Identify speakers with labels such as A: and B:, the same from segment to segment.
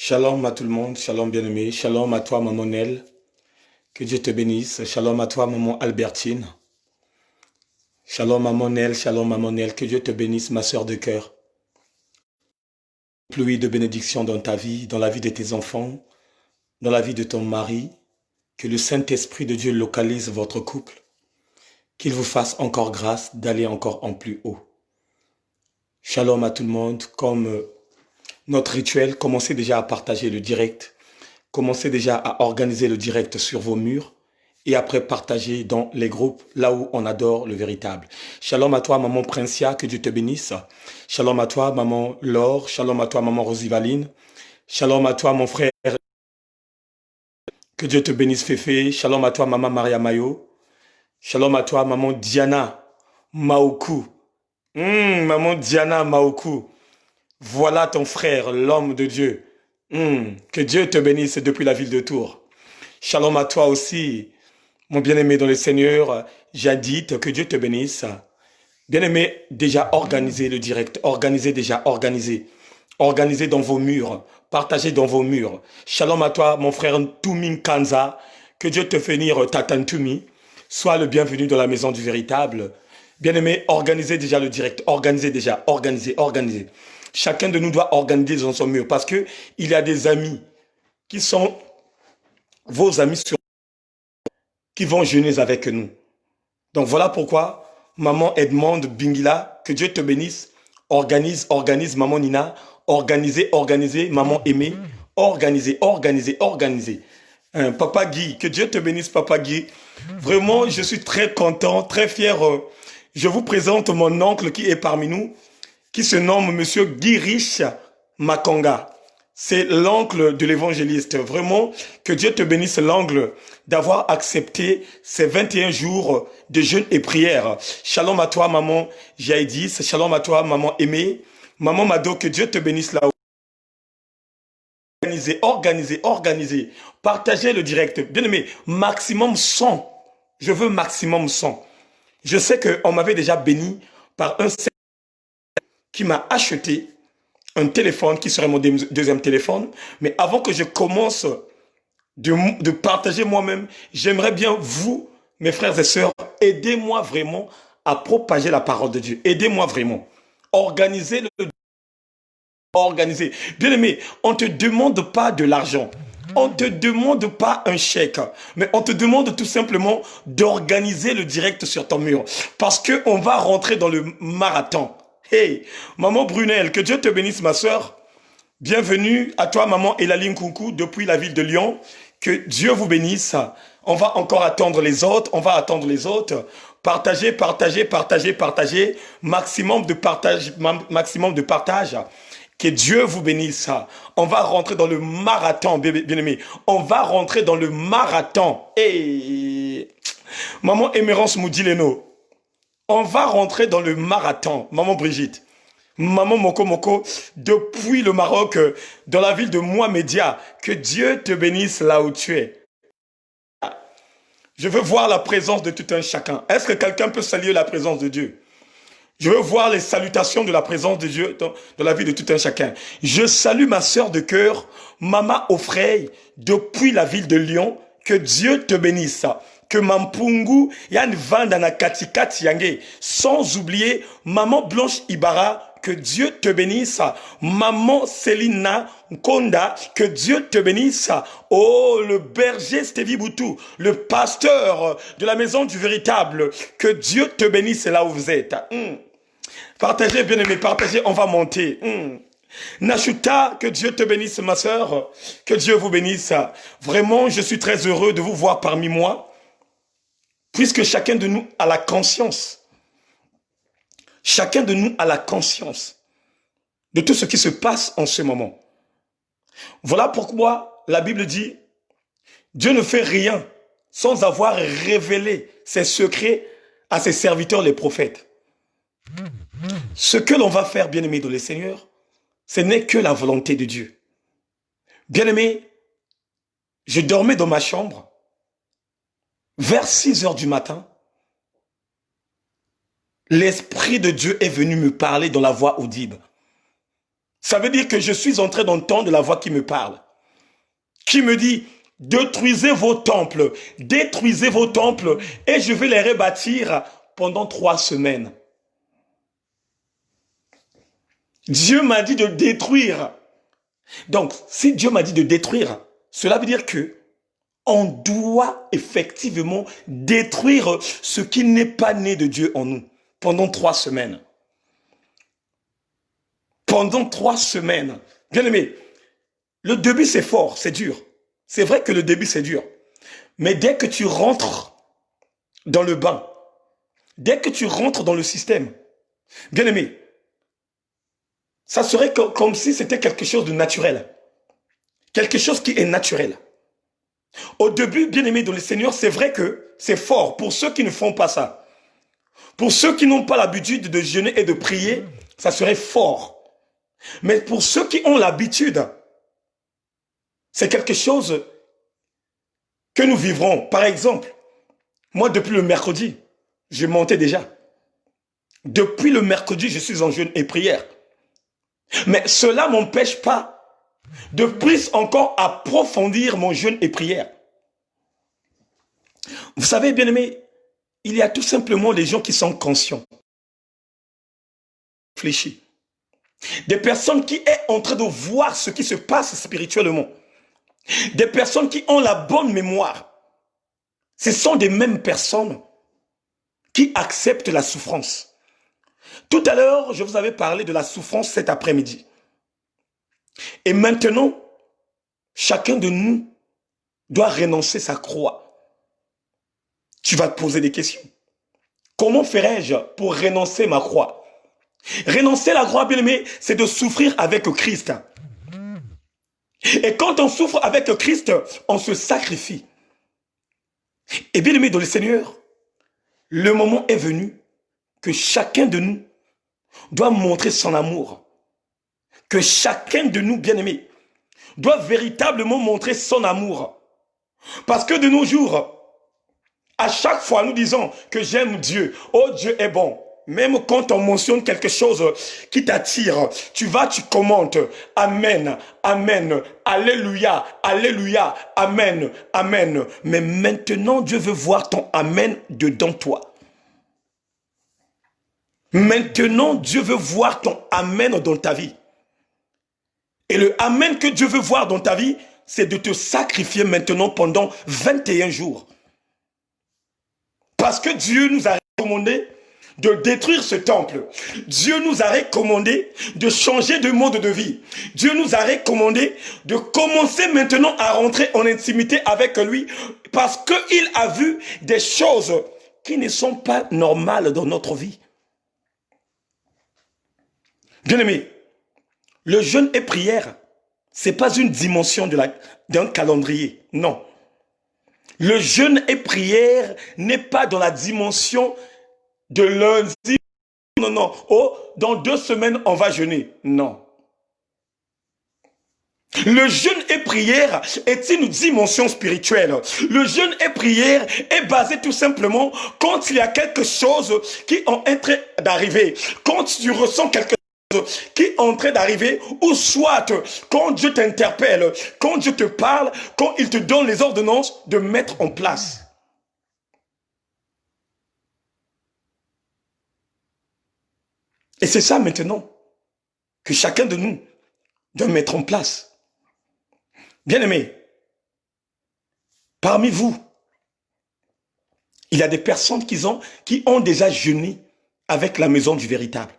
A: Shalom à tout le monde, shalom bien-aimé, shalom à toi maman Nel, que Dieu te bénisse, shalom à toi maman Albertine, shalom maman Nel, que Dieu te bénisse ma sœur de cœur. Pluie de bénédiction dans ta vie, dans la vie de tes enfants, dans la vie de ton mari, que le Saint-Esprit de Dieu localise votre couple, qu'il vous fasse encore grâce d'aller encore en plus haut. Shalom à tout le monde, comme notre rituel, commencez déjà à partager le direct. Commencez déjà à organiser le direct sur vos murs et après partagez dans les groupes là où on adore le véritable. Shalom à toi, maman Princia, que Dieu te bénisse. Shalom à toi, maman Laure. Shalom à toi, maman Rosivaline. Shalom à toi, mon frère. Que Dieu te bénisse, Féfé. Shalom à toi, maman Maria Mayo. Shalom à toi, maman Diana Maoku. Maman Diana Maoku. Voilà ton frère, l'homme de Dieu. Que Dieu te bénisse depuis la ville de Tours. Shalom à toi aussi, mon bien-aimé dans le Seigneur, Jadit, que Dieu te bénisse. Bien-aimé, déjà organisez le direct, organisez déjà, organisez. Organisez dans vos murs, partagez dans vos murs. Shalom à toi, mon frère Tumin Kanza, que Dieu te fait venir Tatantumi. Sois le bienvenu dans la maison du véritable. Bien-aimé, organisez déjà le direct, organisez déjà, organisez, organisez. Chacun de nous doit organiser dans son mur parce que il y a des amis qui sont vos amis qui vont jeûner avec nous. Donc voilà pourquoi maman Edmond Bingila, que Dieu te bénisse, organise maman Nina, organisez maman Aimée, organisez. Papa Guy, que Dieu te bénisse Papa Guy. Vraiment, je suis très content, très fier. Je vous présente mon oncle qui est parmi nous, qui se nomme Monsieur Guy Rich Makonga. C'est l'oncle de l'évangéliste. Vraiment, que Dieu te bénisse l'oncle d'avoir accepté ces 21 jours de jeûne et prière. Shalom à toi, maman Jaïdis. Shalom à toi, maman Aimée. Maman Mado, que Dieu te bénisse là-haut. Organisez. Partagez le direct. Bien aimé, maximum 100. Je veux maximum 100. Je sais qu'on m'avait déjà béni par un qui m'a acheté un téléphone qui serait mon deuxième téléphone. Mais avant que je commence de partager moi-même, j'aimerais bien vous, mes frères et sœurs, aidez-moi vraiment à propager la parole de Dieu. Aidez-moi vraiment. Organisez. Bien aimé, on ne te demande pas de l'argent. On ne te demande pas un chèque, mais on te demande tout simplement d'organiser le direct sur ton mur. Parce qu'on va rentrer dans le marathon. Hey, maman Brunel, que Dieu te bénisse ma soeur. Bienvenue à toi maman Elaline Kunku depuis la ville de Lyon. Que Dieu vous bénisse. On va encore attendre les autres. Partagez. Maximum de partage. Que Dieu vous bénisse. On va rentrer dans le marathon, bien-aimé. On va rentrer dans le marathon. Hey. Maman Émérance Moudileno. On va rentrer dans le marathon, maman Brigitte, maman Moko, depuis le Maroc, dans la ville de Mohamedia. Que Dieu te bénisse là où tu es. Je veux voir la présence de tout un chacun. Est-ce que quelqu'un peut saluer la présence de Dieu? Je veux voir les salutations de la présence de Dieu dans la vie de tout un chacun. Je salue ma sœur de cœur, Mama Ofrey, depuis la ville de Lyon. Que Dieu te bénisse. Que Mampungu Yann Vandana Katikati Yange. Sans oublier Maman Blanche Ibarra. Que Dieu te bénisse. Maman Célina Konda. Que Dieu te bénisse. Oh, le berger Stevie Boutou. Le pasteur de la maison du véritable. Que Dieu te bénisse là où vous êtes. Partagez, bien aimé, partagez, on va monter. Nashuta, que Dieu te bénisse, ma sœur. Que Dieu vous bénisse. Vraiment, je suis très heureux de vous voir parmi moi. Puisque chacun de nous a la conscience. Chacun de nous a la conscience de tout ce qui se passe en ce moment. Voilà pourquoi la Bible dit, Dieu ne fait rien sans avoir révélé ses secrets à ses serviteurs les prophètes. Ce que l'on va faire, bien-aimé dans le Seigneur, ce n'est que la volonté de Dieu. Bien-aimé, je dormais dans ma chambre vers 6 heures du matin. L'Esprit de Dieu est venu me parler dans la voix audible. Ça veut dire que je suis en train d'entendre la voix qui me parle, qui me dit, détruisez vos temples et je vais les rebâtir pendant 3 semaines. Dieu m'a dit de détruire. Donc, si Dieu m'a dit de détruire, cela veut dire que on doit effectivement détruire ce qui n'est pas né de Dieu en nous pendant 3 semaines. Pendant 3 semaines. Bien aimé, le début c'est fort, c'est dur. C'est vrai que le début c'est dur. Mais dès que tu rentres dans le bain, dès que tu rentres dans le système, bien aimé, ça serait comme si c'était quelque chose de naturel. Quelque chose qui est naturel. Au début, bien aimé dans le Seigneur, c'est vrai que c'est fort pour ceux qui ne font pas ça. Pour ceux qui n'ont pas l'habitude de jeûner et de prier, ça serait fort. Mais pour ceux qui ont l'habitude, c'est quelque chose que nous vivrons. Par exemple, moi depuis le mercredi, je montais déjà. Depuis le mercredi, je suis en jeûne et prière. Mais cela ne m'empêche pas de plus encore approfondir mon jeûne et prière. Vous savez, bien aimé, il y a tout simplement des gens qui sont conscients, réfléchis. Des personnes qui sont en train de voir ce qui se passe spirituellement. Des personnes qui ont la bonne mémoire. Ce sont des mêmes personnes qui acceptent la souffrance. Tout à l'heure, je vous avais parlé de la souffrance cet après-midi. Et maintenant, chacun de nous doit renoncer sa croix. Tu vas te poser des questions. Comment ferais-je pour renoncer ma croix? Renoncer la croix, bien aimé, c'est de souffrir avec Christ. Et quand on souffre avec Christ, on se sacrifie. Et bien aimé dans le Seigneur, le moment est venu que chacun de nous doit montrer son amour. Que chacun de nous, bien aimé, doit véritablement montrer son amour. Parce que de nos jours, à chaque fois, nous disons que j'aime Dieu. Oh, Dieu est bon. Même quand on mentionne quelque chose qui t'attire, tu commentes. Amen, amen, alléluia, alléluia, amen, amen. Mais maintenant, Dieu veut voir ton amen dedans toi. Maintenant, Dieu veut voir ton amen dans ta vie. Et le amen que Dieu veut voir dans ta vie, c'est de te sacrifier maintenant pendant 21 jours. Parce que Dieu nous a recommandé de détruire ce temple. Dieu nous a recommandé de changer de mode de vie. Dieu nous a recommandé de commencer maintenant à rentrer en intimité avec lui parce qu'il a vu des choses qui ne sont pas normales dans notre vie. Bien-aimé, le jeûne et prière, ce n'est pas une dimension d'un calendrier, non. Le jeûne et prière n'est pas dans la dimension de lundi. Non, non. Oh, dans 2 semaines, on va jeûner. Non. Le jeûne et prière est une dimension spirituelle. Le jeûne et prière est basé tout simplement quand il y a quelque chose qui est en train d'arriver. Quand tu ressens quelque chose qui est en train d'arriver, ou soit quand Dieu t'interpelle, quand Dieu te parle, quand il te donne les ordonnances de mettre en place. Et c'est ça maintenant que chacun de nous doit mettre en place. Bien-aimés, parmi vous, il y a des personnes qui ont déjà jeûné avec la maison du véritable.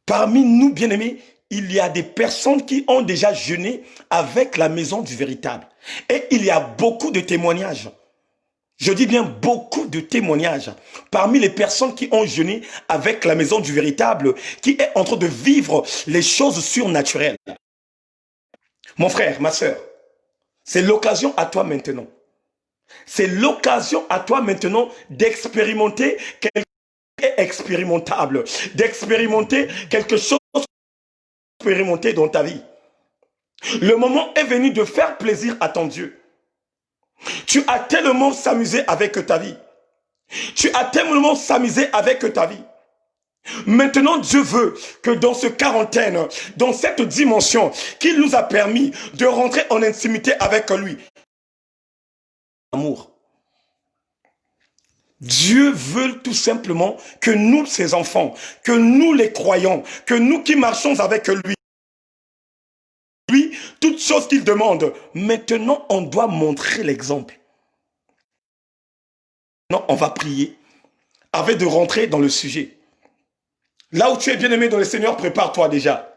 A: Parmi nous, bien-aimés, il y a des personnes qui ont déjà jeûné avec la maison du véritable. Et il y a beaucoup de témoignages. Je dis bien beaucoup de témoignages parmi les personnes qui ont jeûné avec la maison du véritable, qui est en train de vivre les choses surnaturelles. Mon frère, ma soeur, c'est l'occasion à toi maintenant. C'est l'occasion à toi maintenant d'expérimenter quelque chose qui est expérimentable, d'expérimenter quelque chose expérimenté dans ta vie. Le moment est venu de faire plaisir à ton Dieu. Tu as tellement s'amusé avec ta vie. Tu as tellement s'amusé avec ta vie. Maintenant, Dieu veut que dans ce quarantaine, dans cette dimension, qu'il nous a permis de rentrer en intimité avec lui. Amour. Dieu veut tout simplement que nous, ses enfants, que nous les croyants, que nous qui marchons avec lui, toutes choses qu'il demande, maintenant on doit montrer l'exemple. Non, on va prier avant de rentrer dans le sujet. Là où tu es bien-aimé dans le Seigneur, prépare-toi déjà.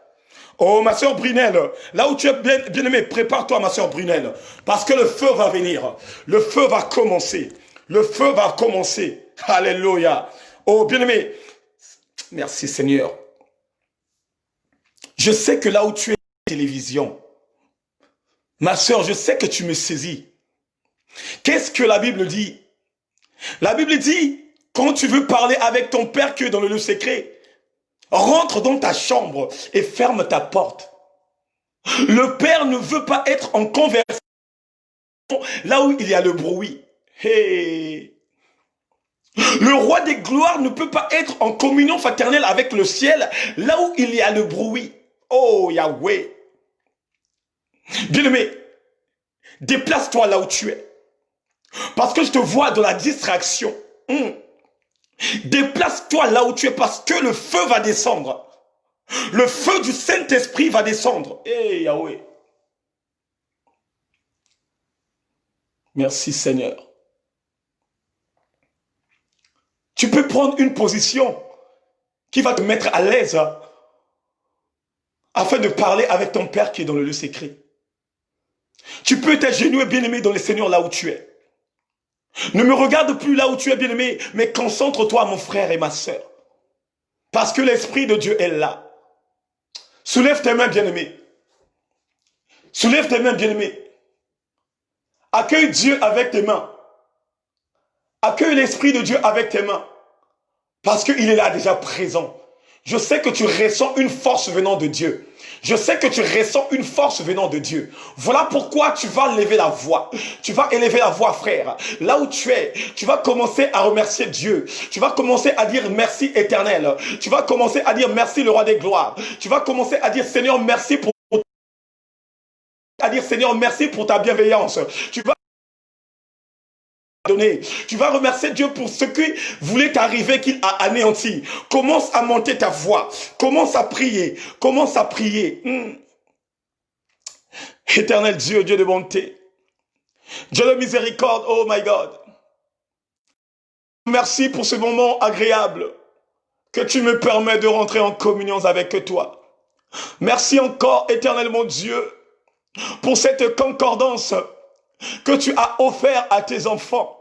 A: Oh, ma soeur Brunel, là où tu es bien-aimé, prépare-toi, ma soeur Brunel, parce que le feu va venir. Le feu va commencer. Le feu va commencer. Alléluia. Oh, bien-aimé, merci Seigneur. Je sais que là où tu es, télévision, ma soeur, je sais que tu me saisis. Qu'est-ce que la Bible dit? La Bible dit, quand tu veux parler avec ton Père qui est dans le lieu secret, rentre dans ta chambre et ferme ta porte. Le Père ne veut pas être en conversation là où il y a le bruit. Hey. Le roi des gloires ne peut pas être en communion fraternelle avec le ciel là où il y a le bruit. Oh Yahweh. Bien-aimé, déplace-toi là où tu es. Parce que je te vois dans la distraction. Déplace-toi là où tu es parce que le feu va descendre. Le feu du Saint-Esprit va descendre. Eh Yahweh. Merci Seigneur. Tu peux prendre une position qui va te mettre à l'aise afin de parler avec ton Père qui est dans le lieu secret. Tu peux t'agenouiller bien-aimé dans le Seigneur là où tu es. Ne me regarde plus là où tu es bien-aimé, mais concentre-toi mon frère et ma soeur. Parce que l'Esprit de Dieu est là. Soulève tes mains bien-aimé. Soulève tes mains bien-aimé. Accueille Dieu avec tes mains. Accueille l'Esprit de Dieu avec tes mains. Parce qu'il est là déjà présent. Je sais que tu ressens une force venant de Dieu. Je sais que tu ressens une force venant de Dieu. Voilà pourquoi tu vas lever la voix. Tu vas élever la voix, frère. Là où tu es, tu vas commencer à remercier Dieu. Tu vas commencer à dire merci éternel. Tu vas commencer à dire merci le roi des gloires. Tu vas commencer à dire Seigneur merci pour Seigneur merci pour ta bienveillance. Tu vas donner. Tu vas remercier Dieu pour ce qui voulait t'arriver qu'il a anéanti. Commence à monter ta voix. Commence à prier. Commence à prier. Éternel Dieu, Dieu de bonté. Dieu de miséricorde, oh my God. Merci pour ce moment agréable que tu me permets de rentrer en communion avec toi. Merci encore, éternel mon Dieu, pour cette concordance que tu as offert à tes enfants.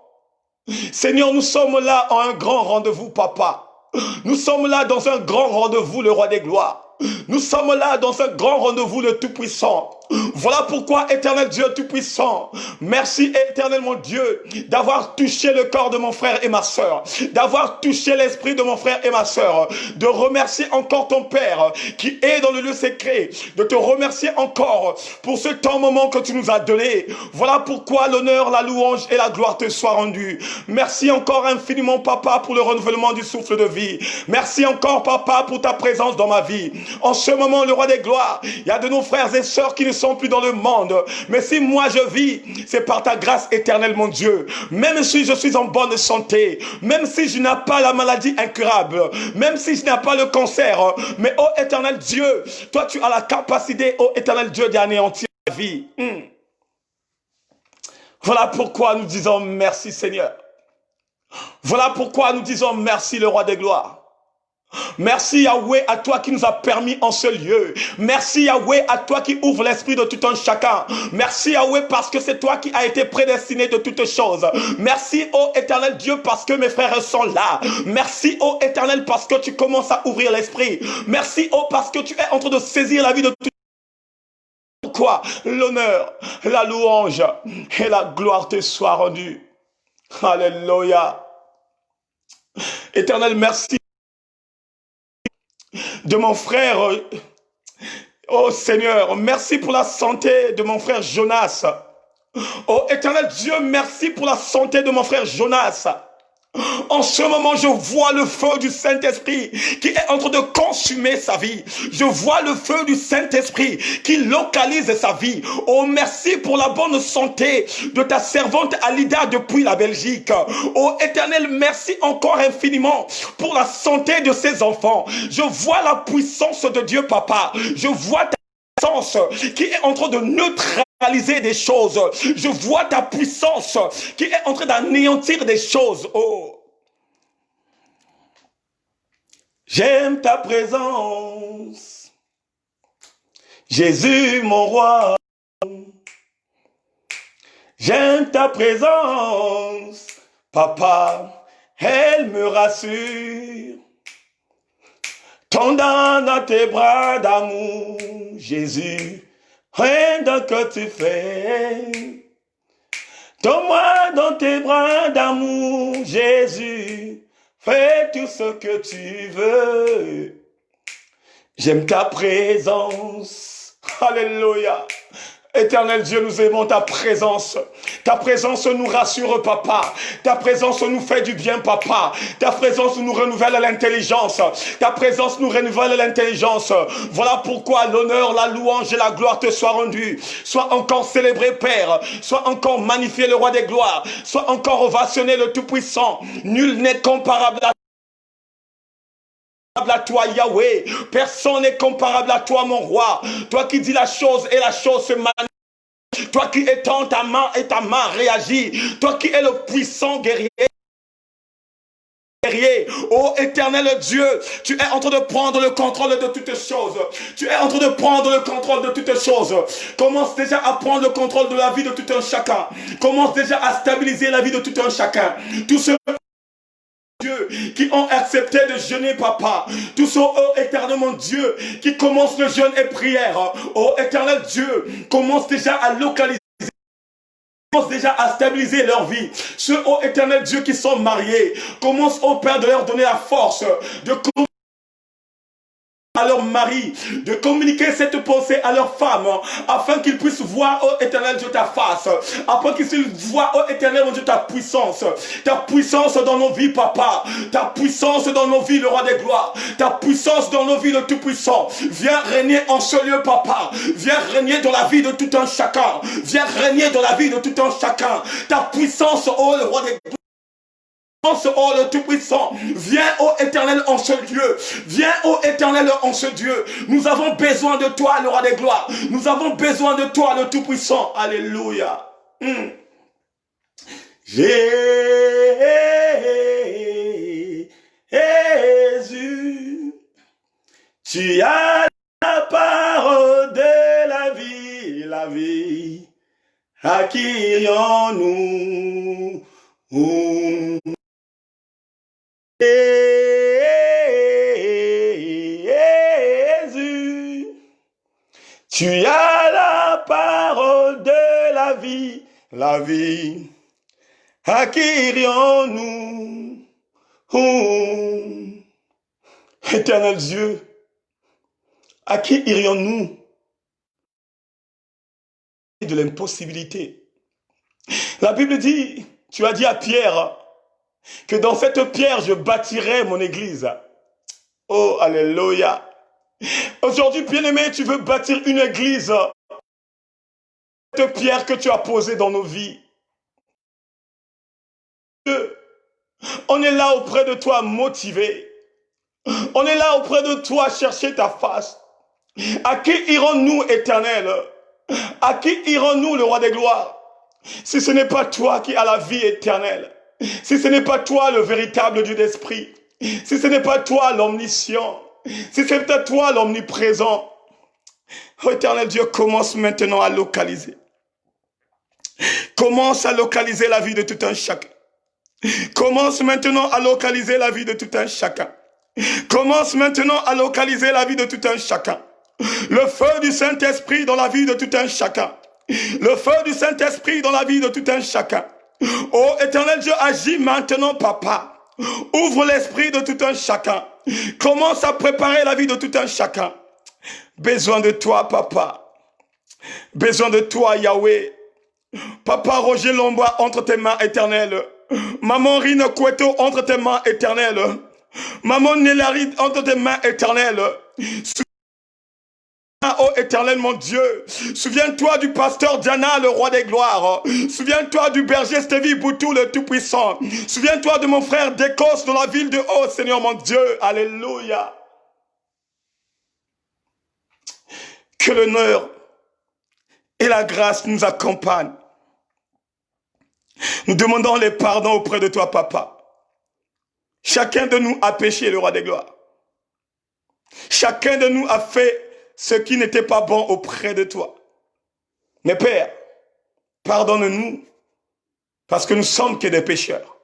A: Seigneur, nous sommes là en un grand rendez-vous, papa. Nous sommes là dans un grand rendez-vous, le roi des gloires. Nous sommes là dans un grand rendez-vous, le Tout-Puissant. Voilà pourquoi, éternel Dieu Tout-Puissant, merci éternel mon Dieu d'avoir touché le corps de mon frère et ma soeur, d'avoir touché l'esprit de mon frère et ma soeur, de remercier encore ton Père qui est dans le lieu secret, de te remercier encore pour ce temps moment que tu nous as donné. Voilà pourquoi l'honneur, la louange et la gloire te soient rendus. Merci encore infiniment, papa, pour le renouvellement du souffle de vie. Merci encore, papa, pour ta présence dans ma vie. En ce moment, le roi des gloires, il y a de nos frères et sœurs qui ne sont plus dans le monde. Mais si moi je vis, c'est par ta grâce éternelle, mon Dieu. Même si je suis en bonne santé, même si je n'ai pas la maladie incurable, même si je n'ai pas le cancer, mais ô éternel Dieu, toi tu as la capacité, ô éternel Dieu, d'anéantir la vie. Voilà pourquoi nous disons merci Seigneur. Voilà pourquoi nous disons merci le roi des gloires. Merci Yahweh à toi qui nous a permis en ce lieu. Merci Yahweh à toi qui ouvre l'esprit de tout un chacun. Merci Yahweh parce que c'est toi qui as été prédestiné de toutes choses. Merci ô éternel Dieu parce que mes frères sont là. Merci ô éternel parce que tu commences à ouvrir l'esprit. Merci ô parce que tu es en train de saisir la vie de tout. Pourquoi l'honneur, la louange et la gloire te soient rendues. Alléluia. Éternel, merci de mon frère, oh Seigneur, merci pour la santé de mon frère Jonas. Oh éternel Dieu, merci pour la santé de mon frère Jonas. En ce moment, je vois le feu du Saint-Esprit qui est en train de consumer sa vie. Je vois le feu du Saint-Esprit qui localise sa vie. Oh, merci pour la bonne santé de ta servante Alida depuis la Belgique. Oh, Éternel, merci encore infiniment pour la santé de ses enfants. Je vois la puissance de Dieu, Papa. Je vois ta puissance qui est en train de neutraliser des choses. Je vois ta puissance qui est en train d'anéantir des choses. Oh, j'aime ta présence, Jésus mon roi. J'aime ta présence, Papa, elle me rassure. Tendant dans tes bras d'amour, Jésus, rien que tu fais. Donne-moi dans tes bras d'amour, Jésus, fais tout ce que tu veux. J'aime ta présence. Alléluia. Éternel Dieu, nous aimons ta présence. Ta présence nous rassure, Papa. Ta présence nous fait du bien, Papa. Ta présence nous renouvelle l'intelligence. Ta présence nous renouvelle l'intelligence. Voilà pourquoi l'honneur, la louange et la gloire te soient rendues. Sois encore célébré, Père. Sois encore magnifié, le roi des gloires. Sois encore ovationné, le Tout-Puissant. Nul n'est comparable à toi, Yahweh. Personne n'est comparable à toi, mon roi. Toi qui dis la chose et la chose se manifeste. Toi qui étends ta main et ta main réagit. Toi qui es le puissant guerrier. Oh éternel Dieu, tu es en train de prendre le contrôle de toutes choses. Tu es en train de prendre le contrôle de toutes choses. Commence déjà à prendre le contrôle de la vie de tout un chacun. Commence déjà à stabiliser la vie de tout un chacun. Tous ceux Dieu, qui ont accepté de jeûner, Papa. Tous ceux, oh éternel mon Dieu, qui commencent le jeûne et prière. Oh éternel Dieu, commence déjà à localiser, commence déjà à stabiliser leur vie. Ceux, oh éternel Dieu, qui sont mariés, commence, oh Père, de leur donner la force de à leur mari, de communiquer cette pensée à leur femme, afin qu'ils puissent voir, oh éternel Dieu, ta face, afin qu'ils puissent voir, oh éternel mon Dieu, ta puissance dans nos vies, Papa, ta puissance dans nos vies, le roi des gloires, ta puissance dans nos vies, le Tout-Puissant. Viens régner en ce lieu, Papa, viens régner dans la vie de tout un chacun, viens régner dans la vie de tout un chacun, ta puissance, oh le roi des gloires. Oh le Tout-Puissant, viens ô Éternel en ce Dieu, viens ô Éternel en ce Dieu, nous avons besoin de toi le roi des gloires, nous avons besoin de toi le Tout-Puissant, alléluia. Jésus, tu as la parole de la vie, à qui irions-nous? Jésus, tu as la parole de la vie, à qui irions-nous? Éternel Dieu, à qui irions-nous? De l'impossibilité. La Bible dit, tu as dit à Pierre, que dans cette pierre, je bâtirai mon église. Oh, alléluia. Aujourd'hui, bien-aimé, tu veux bâtir une église. Cette pierre que tu as posée dans nos vies. On est là auprès de toi motivé. On est là auprès de toi chercher ta face. À qui irons-nous, Éternel? À qui irons-nous, le roi des gloires? Si ce n'est pas toi qui as la vie éternelle. Si ce n'est pas toi le véritable Dieu d'esprit, si ce n'est pas toi l'omniscient, si ce n'est pas toi l'omniprésent, oh éternel Dieu, commence maintenant à localiser. Commence à localiser la vie de tout un chacun. Commence maintenant à localiser la vie de tout un chacun. Commence maintenant à localiser la vie de tout un chacun. Le feu du Saint-Esprit dans la vie de tout un chacun. Le feu du Saint-Esprit dans la vie de tout un chacun. Oh éternel Dieu, agis maintenant, Papa. Ouvre l'esprit de tout un chacun. Commence à préparer la vie de tout un chacun. Besoin de toi, Papa. Besoin de toi, Yahweh. Papa Roger Lombois, entre tes mains éternelles. Maman Rina Koueto, entre tes mains éternelles. Maman Nelari, entre tes mains éternelles. Ô éternel mon Dieu, souviens-toi du pasteur Diana, le roi des gloires. Souviens-toi du berger Stevie Boutou, le tout-puissant. Souviens-toi de mon frère d'Écosse dans la ville de Haut, Seigneur mon Dieu. Alléluia. Que l'honneur et la grâce nous accompagnent. Nous demandons les pardons auprès de toi, Papa. Chacun de nous a péché, le roi des gloires. Chacun de nous a fait ce qui n'était pas bon auprès de toi. Mais Père, pardonne-nous parce que nous sommes que des pécheurs.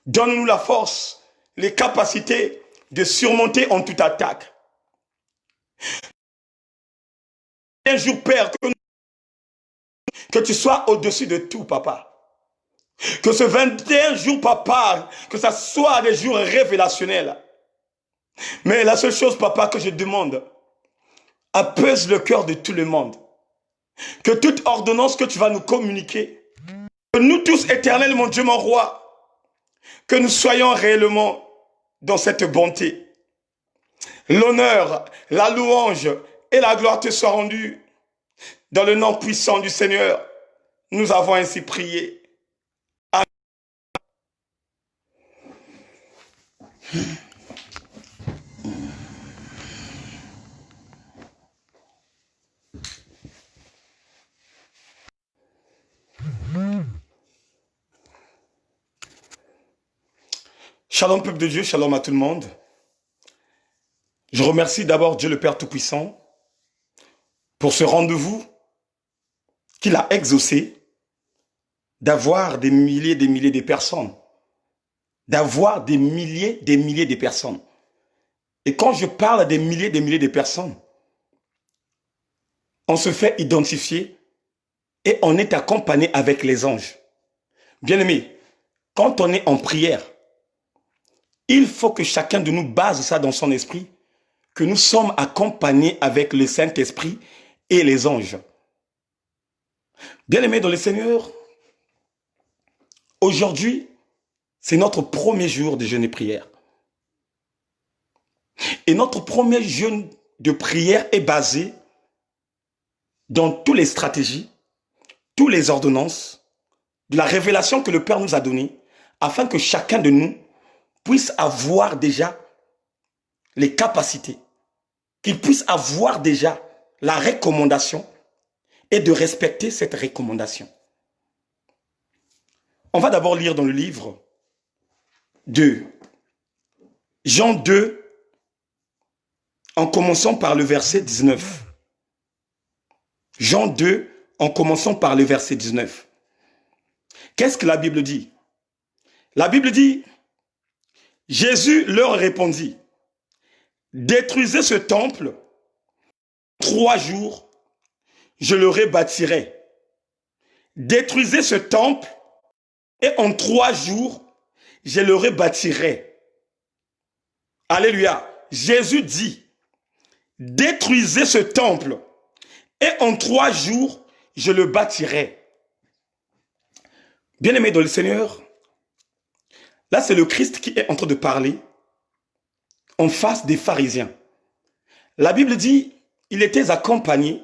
A: Donne-nous la force, les capacités de surmonter en toute attaque. Un jour, Père, que tu sois au-dessus de tout, Papa. Que ce 21 jours, Papa, que ça soit des jours révélationnels. Mais la seule chose, Papa, que je demande, apaise le cœur de tout le monde. Que toute ordonnance que tu vas nous communiquer, que nous tous, éternels, mon Dieu, mon roi, que nous soyons réellement dans cette bonté. L'honneur, la louange et la gloire te soient rendues. Dans le nom puissant du Seigneur, nous avons ainsi prié. Amen. Shalom peuple de Dieu, shalom à tout le monde. Je remercie d'abord Dieu le Père Tout-Puissant pour ce rendez-vous qu'il a exaucé d'avoir des milliers de personnes. D'avoir des milliers de personnes. Et quand je parle des milliers de personnes, on se fait identifier et on est accompagné avec les anges. Bien-aimés, quand on est en prière, il faut que chacun de nous base ça dans son esprit, que nous sommes accompagnés avec le Saint-Esprit et les anges. Bien-aimés dans le Seigneur, aujourd'hui, c'est notre premier jour de jeûne et prière. Et notre premier jeûne de prière est basé dans toutes les stratégies, toutes les ordonnances, de la révélation que le Père nous a donnée, afin que chacun de nous puisse avoir déjà les capacités, qu'il puisse avoir déjà la recommandation et de respecter cette recommandation. On va d'abord lire dans le livre de Jean 2, en commençant par le verset 19. Jean 2, en commençant par le verset 19. Qu'est-ce que la Bible dit? La Bible dit, Jésus leur répondit, détruisez ce temple, 3 jours, je le rebâtirai. Détruisez ce temple, et en 3 jours, je le rebâtirai. Alléluia. Jésus dit, détruisez ce temple, et en 3 jours, je le bâtirai. Bien-aimés dans le Seigneur, là c'est le Christ qui est en train de parler en face des pharisiens. La Bible dit, il était accompagné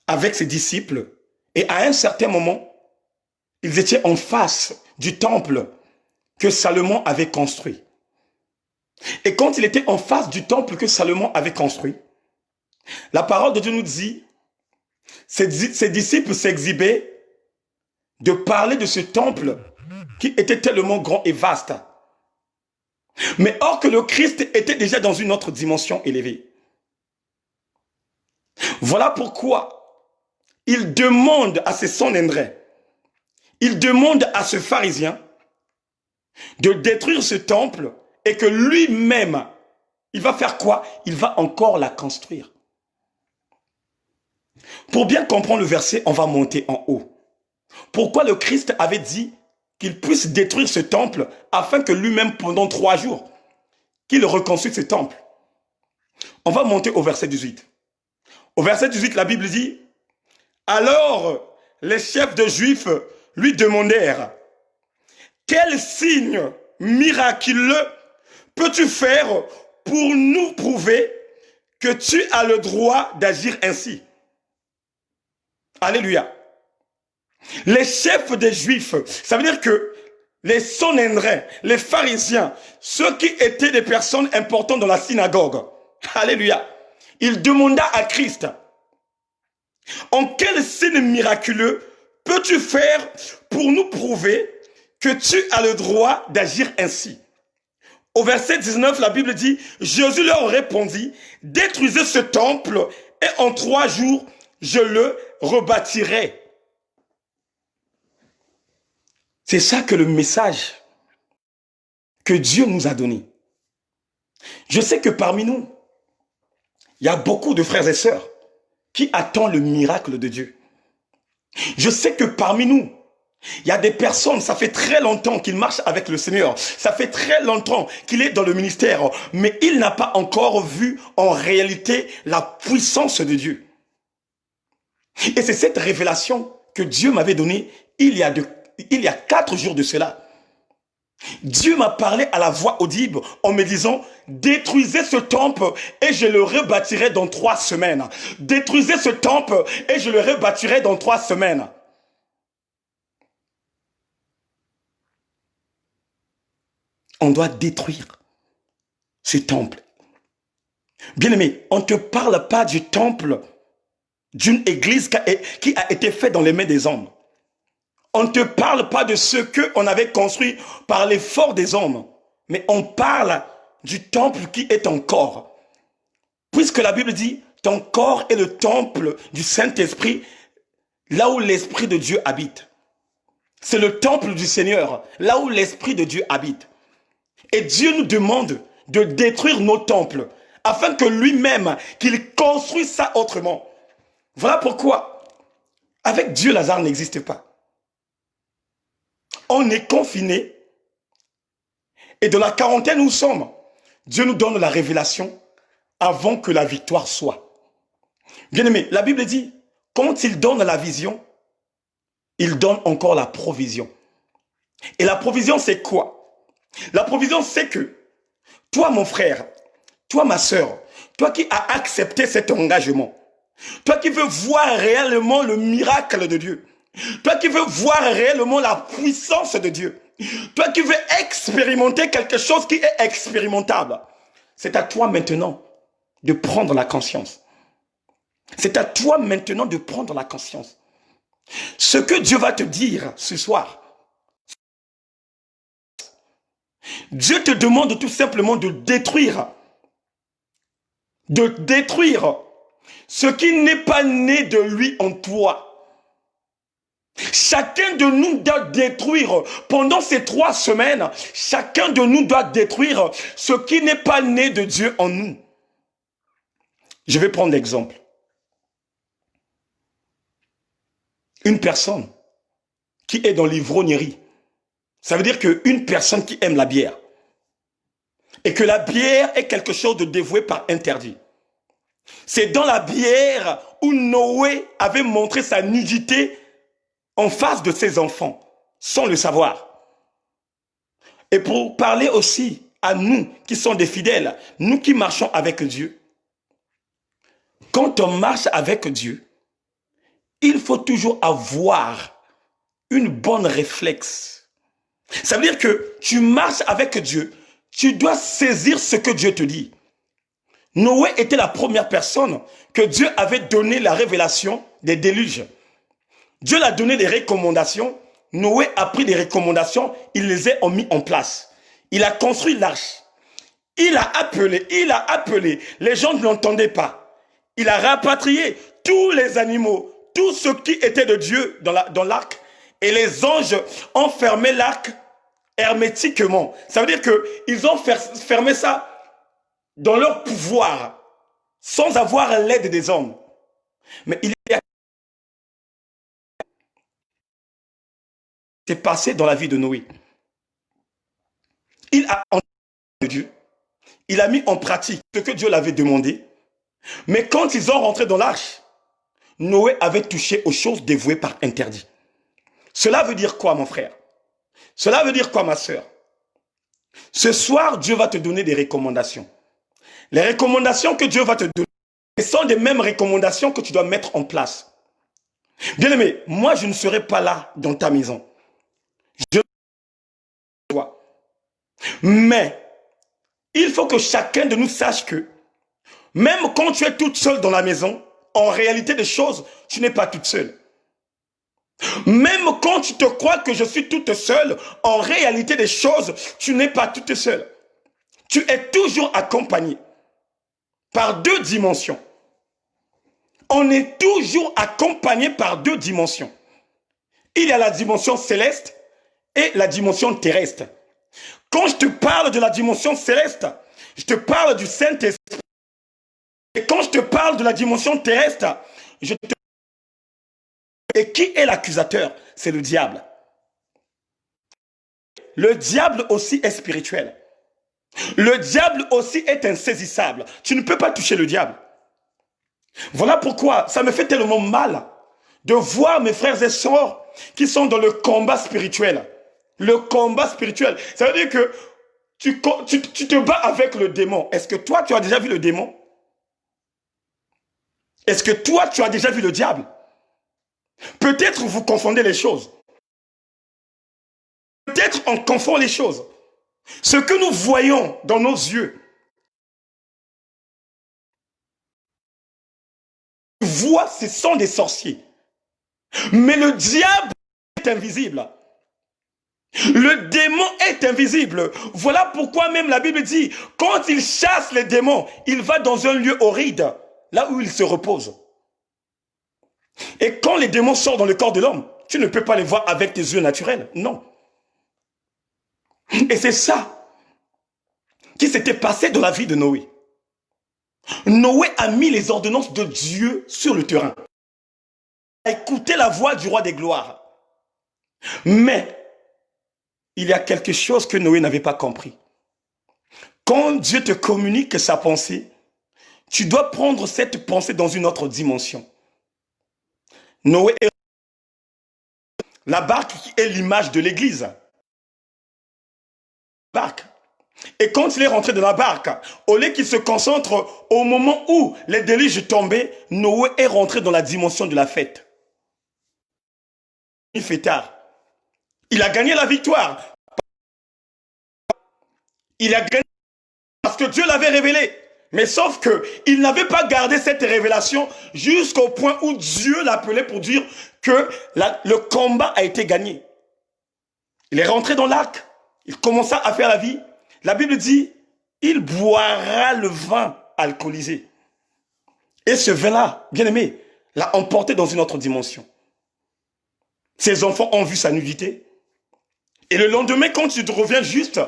A: avec ses disciples et à un certain moment, ils étaient en face du temple que Salomon avait construit. Et quand il était en face du temple que Salomon avait construit, la parole de Dieu nous dit, ses disciples s'exhibaient de parler de ce temple qui était tellement grand et vaste. Mais or que le Christ était déjà dans une autre dimension élevée. Voilà pourquoi il demande à ces Sanhédrins, il demande à ce pharisien de détruire ce temple et que lui-même, il va faire quoi? Il va encore la construire. Pour bien comprendre le verset, on va monter en haut. Pourquoi le Christ avait dit qu'il puisse détruire ce temple afin que lui-même, pendant 3 jours, qu'il reconstruise ce temple? On va monter au verset 18. Au verset 18, la Bible dit, alors les chefs de Juifs lui demandèrent, quel signe miraculeux peux-tu faire pour nous prouver que tu as le droit d'agir ainsi? Alléluia. Les chefs des Juifs, ça veut dire que les Sanhédrins, les pharisiens, ceux qui étaient des personnes importantes dans la synagogue, alléluia, ils demanda à Christ, en quel signe miraculeux peux-tu faire pour nous prouver que tu as le droit d'agir ainsi? Au verset 19, la Bible dit, Jésus leur répondit, détruisez ce temple et en 3 jours, je le rebâtirai. C'est ça que le message que Dieu nous a donné. Je sais que parmi nous, il y a beaucoup de frères et sœurs qui attendent le miracle de Dieu. Je sais que parmi nous, il y a des personnes, ça fait très longtemps qu'il marche avec le Seigneur. Ça fait très longtemps qu'il est dans le ministère, mais il n'a pas encore vu en réalité la puissance de Dieu. Et c'est cette révélation que Dieu m'avait donnée il y a 4 jours de cela. Dieu m'a parlé à la voix audible en me disant, détruisez ce temple et je le rebâtirai dans 3 semaines. Détruisez ce temple et je le rebâtirai dans 3 semaines. On doit détruire ce temple. Bien-aimé, on ne te parle pas du temple d'une église qui a été faite dans les mains des hommes. On ne te parle pas de ce qu'on avait construit par l'effort des hommes, mais on parle du temple qui est ton corps. Puisque la Bible dit, ton corps est le temple du Saint-Esprit, là où l'Esprit de Dieu habite. C'est le temple du Seigneur, là où l'Esprit de Dieu habite. Et Dieu nous demande de détruire nos temples, afin que lui-même, qu'il construise ça autrement. Voilà pourquoi, avec Dieu, Lazare n'existe pas. On est confiné. Et dans la quarantaine où nous sommes, Dieu nous donne la révélation avant que la victoire soit. Bien-aimé, la Bible dit, quand il donne la vision, il donne encore la provision. Et la provision, c'est quoi? La provision, c'est que toi, mon frère, toi, ma soeur, toi qui as accepté cet engagement, toi qui veux voir réellement le miracle de Dieu, toi qui veux voir réellement la puissance de Dieu, toi qui veux expérimenter quelque chose qui est expérimentable, c'est à toi maintenant de prendre la conscience. C'est à toi maintenant de prendre la conscience. Ce que Dieu va te dire ce soir, Dieu te demande tout simplement de détruire ce qui n'est pas né de lui en toi. Chacun de nous doit détruire, pendant ces 3 semaines, chacun de nous doit détruire ce qui n'est pas né de Dieu en nous. Je vais prendre l'exemple. Une personne qui est dans l'ivrognerie, ça veut dire qu'une personne qui aime la bière, et que la bière est quelque chose de dévoué par interdit. C'est dans la bière où Noé avait montré sa nudité en face de ses enfants, sans le savoir. Et pour parler aussi à nous qui sommes des fidèles, nous qui marchons avec Dieu, quand on marche avec Dieu, il faut toujours avoir une bonne réflexe. Ça veut dire que tu marches avec Dieu, tu dois saisir ce que Dieu te dit. Noé était la première personne que Dieu avait donné la révélation des déluges. Dieu l'a donné des recommandations. Noé a pris des recommandations, il les a mis en place. Il a construit l'arche. Il a appelé. Les gens ne l'entendaient pas. Il a rapatrié tous les animaux, tous ceux qui étaient de Dieu dans l'arc. Et les anges ont fermé l'arc hermétiquement. Ça veut dire qu'ils ont fermé ça dans leur pouvoir, sans avoir l'aide des hommes. Mais il y a c'est passé dans la vie de Noé. Il a entendu Dieu, il a mis en pratique ce que Dieu l'avait demandé, mais quand ils ont rentré dans l'arche, Noé avait touché aux choses dévouées par interdit. Cela veut dire quoi, mon frère? Cela veut dire quoi, ma sœur? Ce soir, Dieu va te donner des recommandations. Les recommandations que Dieu va te donner, ce sont des mêmes recommandations que tu dois mettre en place. Bien-aimé, moi, je ne serai pas là dans ta maison. Je dois. Mais, il faut que chacun de nous sache que, même quand tu es toute seule dans la maison, en réalité des choses, tu n'es pas toute seule. Même quand tu te crois que je suis toute seule, en réalité des choses, tu n'es pas toute seule. Tu es toujours accompagné par deux dimensions. On est toujours accompagné par deux dimensions. Il y a la dimension céleste et la dimension terrestre. Quand je te parle de la dimension céleste, je te parle du Saint-Esprit. Et quand je te parle de la dimension terrestre, je te... Et qui est l'accusateur? C'est le diable. Le diable aussi est spirituel. Le diable aussi est insaisissable. Tu ne peux pas toucher le diable. Voilà pourquoi ça me fait tellement mal de voir mes frères et sœurs qui sont dans le combat spirituel. Le combat spirituel. Ça veut dire que tu te bats avec le démon. Est-ce que toi, tu as déjà vu le démon? Est-ce que toi, tu as déjà vu le diable? Peut-être vous confondez les choses. Peut-être on confond les choses. Ce que nous voyons dans nos yeux, voient, ce sont des sorciers. Mais le diable est invisible. Le démon est invisible. Voilà pourquoi même la Bible dit, quand il chasse les démons, il va dans un lieu horrible, là où il se repose. Et quand les démons sortent dans le corps de l'homme, tu ne peux pas les voir avec tes yeux naturels. Non. Et c'est ça qui s'était passé dans la vie de Noé. Noé a mis les ordonnances de Dieu sur le terrain. Il a écouté la voix du roi des gloires. Mais il y a quelque chose que Noé n'avait pas compris. Quand Dieu te communique sa pensée, tu dois prendre cette pensée dans une autre dimension. Noé est la barque qui est l'image de l'église. Barque. Et quand il est rentré dans la barque, au lieu qu'il se concentre au moment où les déluges tombaient, Noé est rentré dans la dimension de la fête. Il fait tard. Il a gagné la victoire. Il a gagné parce que Dieu l'avait révélé. Mais sauf qu'il n'avait pas gardé cette révélation jusqu'au point où Dieu l'appelait pour dire que le combat a été gagné. Il est rentré dans l'arc. Il commença à faire la vie. La Bible dit, il boira le vin alcoolisé. Et ce vin-là, bien aimé, l'a emporté dans une autre dimension. Ses enfants ont vu sa nudité. Et le lendemain, quand tu te reviens juste,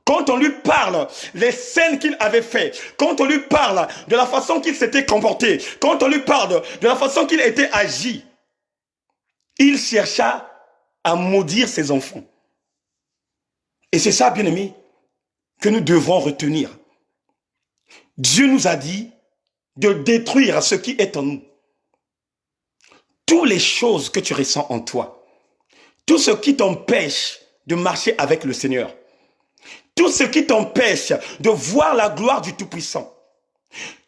A: quand on lui parle les scènes qu'il avait fait, quand on lui parle de la façon qu'il s'était comporté, quand on lui parle de la façon qu'il était agi, il chercha à maudire ses enfants. Et c'est ça, bien aimé, que nous devons retenir. Dieu nous a dit de détruire ce qui est en nous. Toutes les choses que tu ressens en toi, tout ce qui t'empêche de marcher avec le Seigneur, tout ce qui t'empêche de voir la gloire du Tout-Puissant,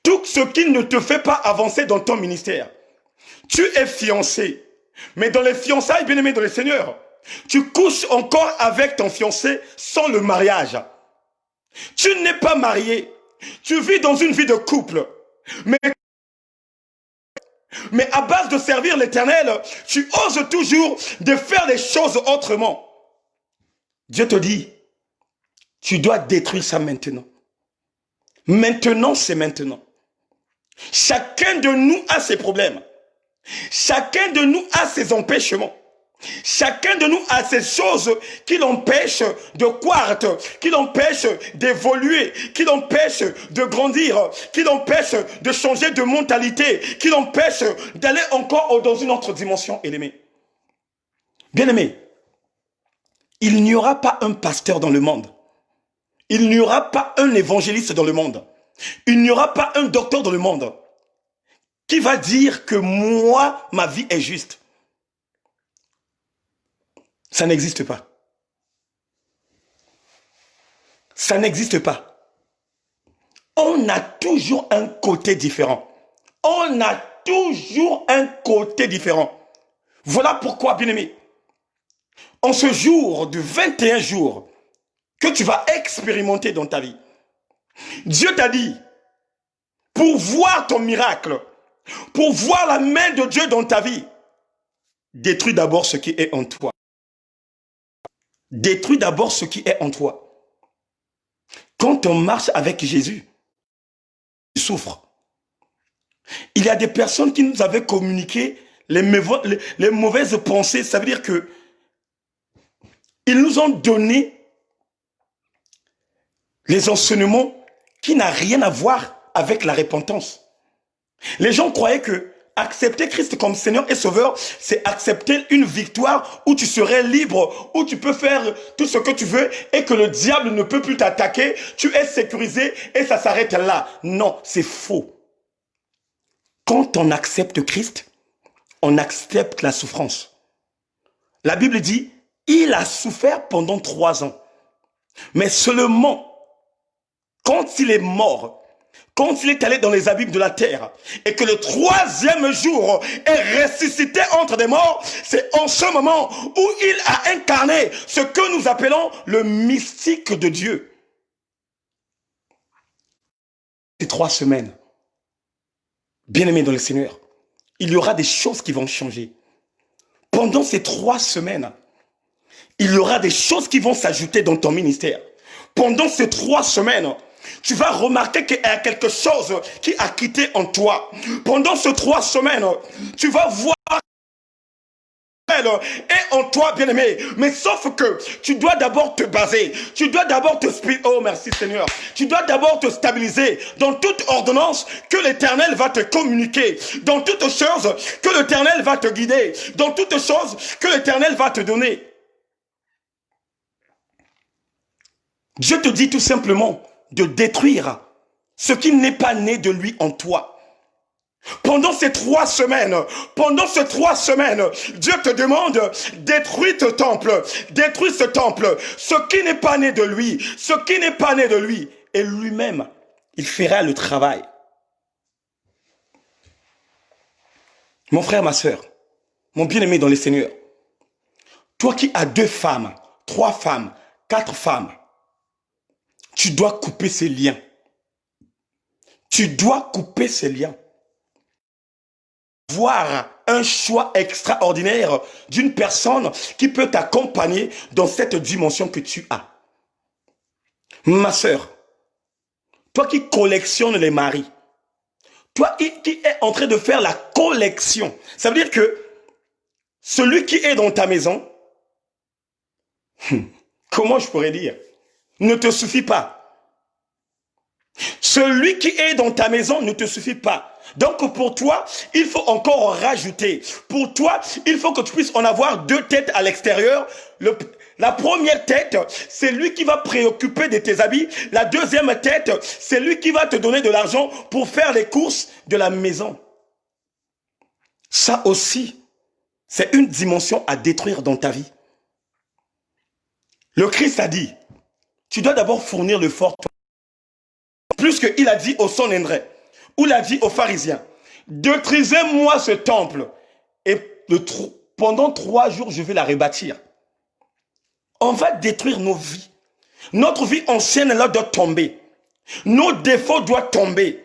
A: tout ce qui ne te fait pas avancer dans ton ministère. Tu es fiancé, mais dans les fiançailles, bien aimé dans le Seigneur, tu couches encore avec ton fiancé sans le mariage. Tu n'es pas marié. Tu vis dans une vie de couple. Mais à base de servir l'Éternel, tu oses toujours de faire les choses autrement. Dieu te dit, tu dois détruire ça maintenant. Maintenant, c'est maintenant. Chacun de nous a ses problèmes. Chacun de nous a ses empêchements. Chacun de nous a ces choses qui l'empêchent de croître, qui l'empêchent d'évoluer, qui l'empêchent de grandir, qui l'empêchent de changer de mentalité, qui l'empêchent d'aller encore dans une autre dimension, aimé. Bien aimé, il n'y aura pas un pasteur dans le monde. Il n'y aura pas un évangéliste dans le monde. Il n'y aura pas un docteur dans le monde qui va dire que moi, ma vie est juste. Ça n'existe pas. Ça n'existe pas. On a toujours un côté différent. On a toujours un côté différent. Voilà pourquoi, bien-aimé, en ce jour de 21 jours que tu vas expérimenter dans ta vie, Dieu t'a dit, pour voir ton miracle, pour voir la main de Dieu dans ta vie, détruis d'abord ce qui est en toi. Détruis d'abord ce qui est en toi. Quand on marche avec Jésus, tu souffres. Il y a des personnes qui nous avaient communiqué les mauvaises pensées. Ça veut dire que ils nous ont donné les enseignements qui n'ont rien à voir avec la repentance. Les gens croyaient que accepter Christ comme Seigneur et Sauveur, c'est accepter une victoire où tu serais libre, où tu peux faire tout ce que tu veux et que le diable ne peut plus t'attaquer, tu es sécurisé et ça s'arrête là. Non, c'est faux. Quand on accepte Christ, on accepte la souffrance. La Bible dit, il a souffert pendant 3 ans. Mais seulement quand il est mort, quand il est allé dans les abîmes de la terre et que le 3e jour est ressuscité entre des morts, c'est en ce moment où il a incarné ce que nous appelons le mystique de Dieu. Ces 3 semaines, bien-aimés dans le Seigneur, il y aura des choses qui vont changer. Pendant ces 3 semaines, il y aura des choses qui vont s'ajouter dans ton ministère. Pendant ces 3 semaines, tu vas remarquer qu'il y a quelque chose qui a quitté en toi. Pendant ces 3 semaines, tu vas voir et en toi, bien-aimé. Mais sauf que tu dois d'abord te baser. Tu dois d'abord oh, merci Seigneur. Tu dois d'abord te stabiliser dans toute ordonnance que l'Éternel va te communiquer. Dans toute chose que l'Éternel va te guider. Dans toute chose que l'Éternel va te donner. Dieu te dit tout simplement de détruire ce qui n'est pas né de lui en toi. Pendant ces 3 semaines, Dieu te demande, détruis ce temple, ce qui n'est pas né de lui, et lui-même, il fera le travail. Mon frère, ma soeur, mon bien-aimé dans le Seigneur, toi qui as 2 femmes, 3 femmes, 4 femmes, tu dois couper ces liens. Tu dois couper ces liens. Voir un choix extraordinaire d'une personne qui peut t'accompagner dans cette dimension que tu as. Ma sœur, toi qui collectionnes les maris, toi qui es en train de faire la collection, ça veut dire que celui qui est dans ta maison, comment je pourrais dire, ne te suffit pas. Celui qui est dans ta maison ne te suffit pas. Donc pour toi, il faut encore rajouter. Pour toi, il faut que tu puisses en avoir 2 têtes à l'extérieur. La première tête, c'est lui qui va préoccuper de tes habits. La deuxième tête, c'est lui qui va te donner de l'argent pour faire les courses de la maison. Ça aussi, c'est une dimension à détruire dans ta vie. Le Christ a dit, tu dois d'abord fournir le fort. Plus qu'il a dit au Sanhédrin, ou l'a dit aux pharisiens, détruisez-moi ce temple et pendant 3 jours je vais la rebâtir. On va détruire nos vies. Notre vie ancienne là doit tomber. Nos défauts doivent tomber.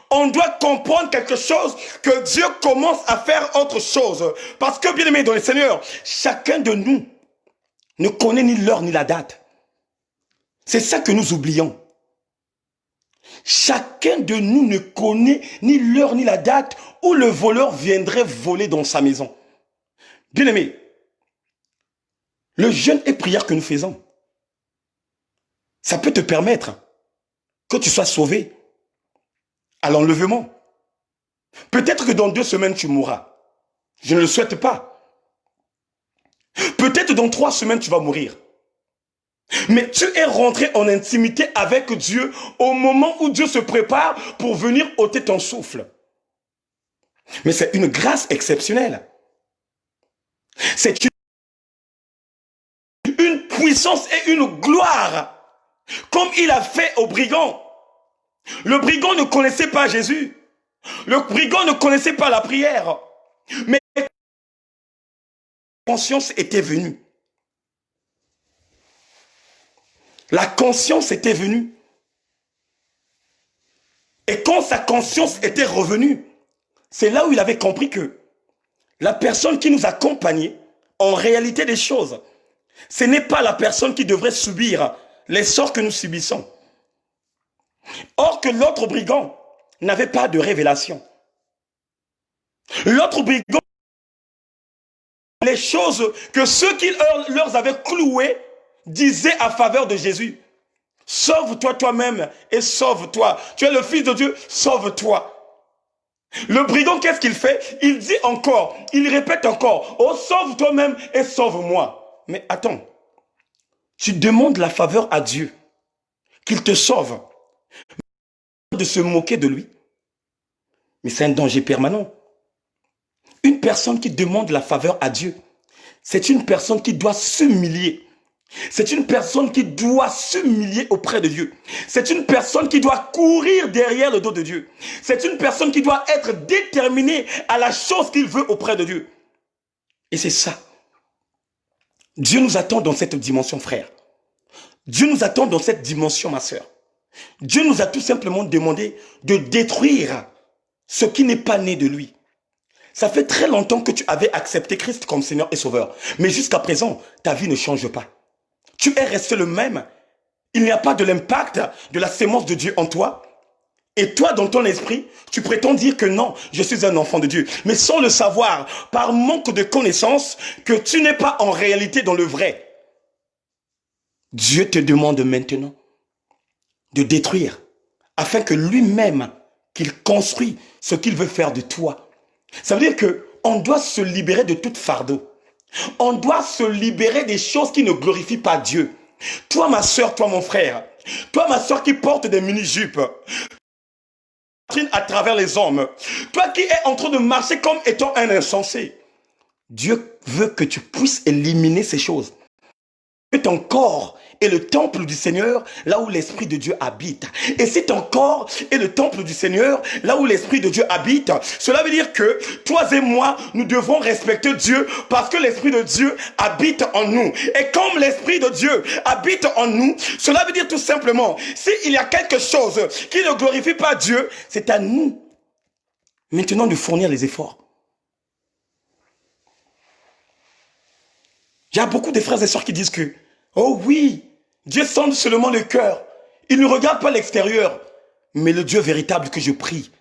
A: On doit comprendre quelque chose, que Dieu commence à faire autre chose. Parce que bien aimé dans le Seigneur, chacun de nous ne connaît ni l'heure ni la date. C'est ça que nous oublions. Chacun de nous ne connaît ni l'heure ni la date où le voleur viendrait voler dans sa maison. Bien-aimé, le jeûne et prière que nous faisons, ça peut te permettre que tu sois sauvé à l'enlèvement. Peut-être que dans 2 semaines, tu mourras. Je ne le souhaite pas. Peut-être dans 3 semaines, tu vas mourir. Mais tu es rentré en intimité avec Dieu au moment où Dieu se prépare pour venir ôter ton souffle. Mais c'est une grâce exceptionnelle. C'est une puissance et une gloire, comme il a fait au brigand. Le brigand ne connaissait pas Jésus. Le brigand ne connaissait pas la prière. Mais la conscience était venue. La conscience était venue. Et quand sa conscience était revenue, c'est là où il avait compris que la personne qui nous accompagnait, en réalité des choses, ce n'est pas la personne qui devrait subir les sorts que nous subissons. Or que l'autre brigand n'avait pas de révélation. L'autre brigand, les choses que ceux qui leur avaient clouées disaient à faveur de Jésus. Sauve-toi toi-même et sauve-toi. Tu es le Fils de Dieu, sauve-toi. Le brigand, qu'est-ce qu'il fait? Il dit encore, il répète encore, oh, sauve toi-même et sauve-moi. Mais attends, tu demandes la faveur à Dieu, qu'il te sauve, de se moquer de lui. Mais c'est un danger permanent. Une personne qui demande la faveur à Dieu, c'est une personne qui doit s'humilier. C'est une personne qui doit s'humilier auprès de Dieu. C'est une personne qui doit courir derrière le dos de Dieu. C'est une personne qui doit être déterminée à la chose qu'il veut auprès de Dieu. Et c'est ça. Dieu nous attend dans cette dimension, frère. Dieu nous attend dans cette dimension, ma sœur. Dieu nous a tout simplement demandé de détruire ce qui n'est pas né de lui. Ça fait très longtemps que tu avais accepté Christ comme Seigneur et Sauveur. Mais jusqu'à présent, ta vie ne change pas. Tu es resté le même. Il n'y a pas de l'impact de la sémence de Dieu en toi. Et toi, dans ton esprit, tu prétends dire que non, je suis un enfant de Dieu. Mais sans le savoir, par manque de connaissance, que tu n'es pas en réalité dans le vrai. Dieu te demande maintenant de détruire, afin que lui-même, qu'il construit ce qu'il veut faire de toi. Ça veut dire qu'on doit se libérer de tout fardeau. On doit se libérer des choses qui ne glorifient pas Dieu. Toi, ma soeur, toi, mon frère, toi, ma soeur qui porte des mini-jupes, à travers les hommes, toi qui es en train de marcher comme étant un insensé, Dieu veut que tu puisses éliminer ces choses. Que ton corps est le temple du Seigneur, là où l'Esprit de Dieu habite. Et si ton corps est le temple du Seigneur, là où l'Esprit de Dieu habite, cela veut dire que toi et moi, nous devons respecter Dieu parce que l'Esprit de Dieu habite en nous. Et comme l'Esprit de Dieu habite en nous, cela veut dire tout simplement, s'il y a quelque chose qui ne glorifie pas Dieu, c'est à nous maintenant de fournir les efforts. Il y a beaucoup de frères et sœurs qui disent que, oh oui, Dieu sonde seulement le cœur. Il ne regarde pas l'extérieur. Mais le Dieu véritable que je prie,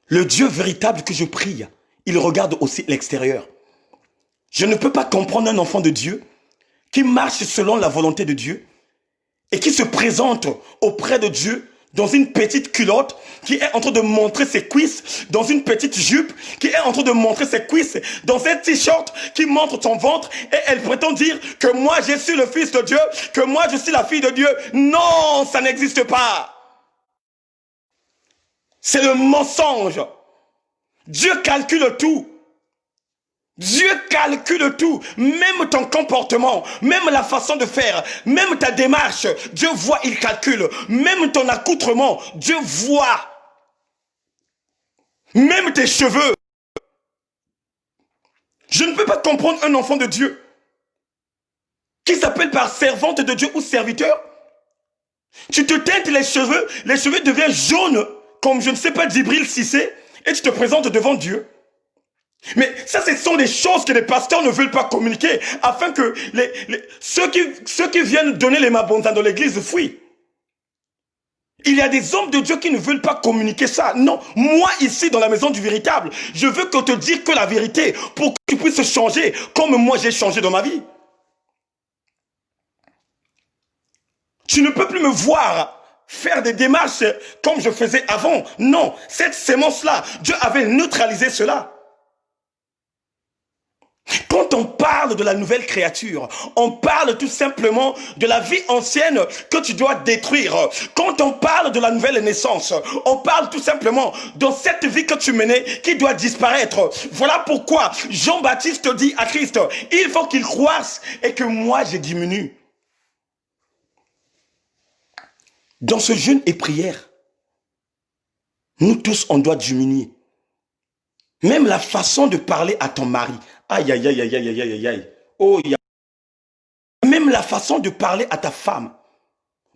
A: le Dieu véritable que je prie, il regarde aussi l'extérieur. Je ne peux pas comprendre un enfant de Dieu qui marche selon la volonté de Dieu et qui se présente auprès de Dieu dans une petite culotte, qui est en train de montrer ses cuisses, dans une petite jupe, qui est en train de montrer ses cuisses, dans un t-shirt qui montre son ventre, et elle prétend dire que moi je suis le fils de Dieu, que moi je suis la fille de Dieu. Non, ça n'existe pas. C'est le mensonge. Dieu calcule tout. Dieu calcule tout, même ton comportement, même la façon de faire, même ta démarche, Dieu voit, il calcule, même ton accoutrement, Dieu voit, même tes cheveux. Je ne peux pas comprendre un enfant de Dieu qui s'appelle par servante de Dieu ou serviteur. Tu te teintes les cheveux deviennent jaunes, comme je ne sais pas Djibril Cissé, et tu te présentes devant Dieu. Mais ça, ce sont des choses que les pasteurs ne veulent pas communiquer afin que ceux qui viennent donner les mabonzans dans l'église fuient. Il y a des hommes de Dieu qui ne veulent pas communiquer ça. Non, moi ici dans la maison du véritable, je veux que te dire que la vérité pour que tu puisses changer comme moi j'ai changé dans ma vie. Tu ne peux plus me voir faire des démarches comme je faisais avant. Non, cette sémence-là, Dieu avait neutralisé cela. Quand on parle de la nouvelle créature, on parle tout simplement de la vie ancienne que tu dois détruire. Quand on parle de la nouvelle naissance, on parle tout simplement de cette vie que tu menais qui doit disparaître. Voilà pourquoi Jean-Baptiste dit à Christ, il faut qu'il croisse et que moi je diminue. Dans ce jeûne et prière, nous tous, on doit diminuer. Même la façon de parler à ton mari. Aïe, aïe, aïe, aïe, aïe, aïe, aïe, aïe. Oh, même la façon de parler à ta femme.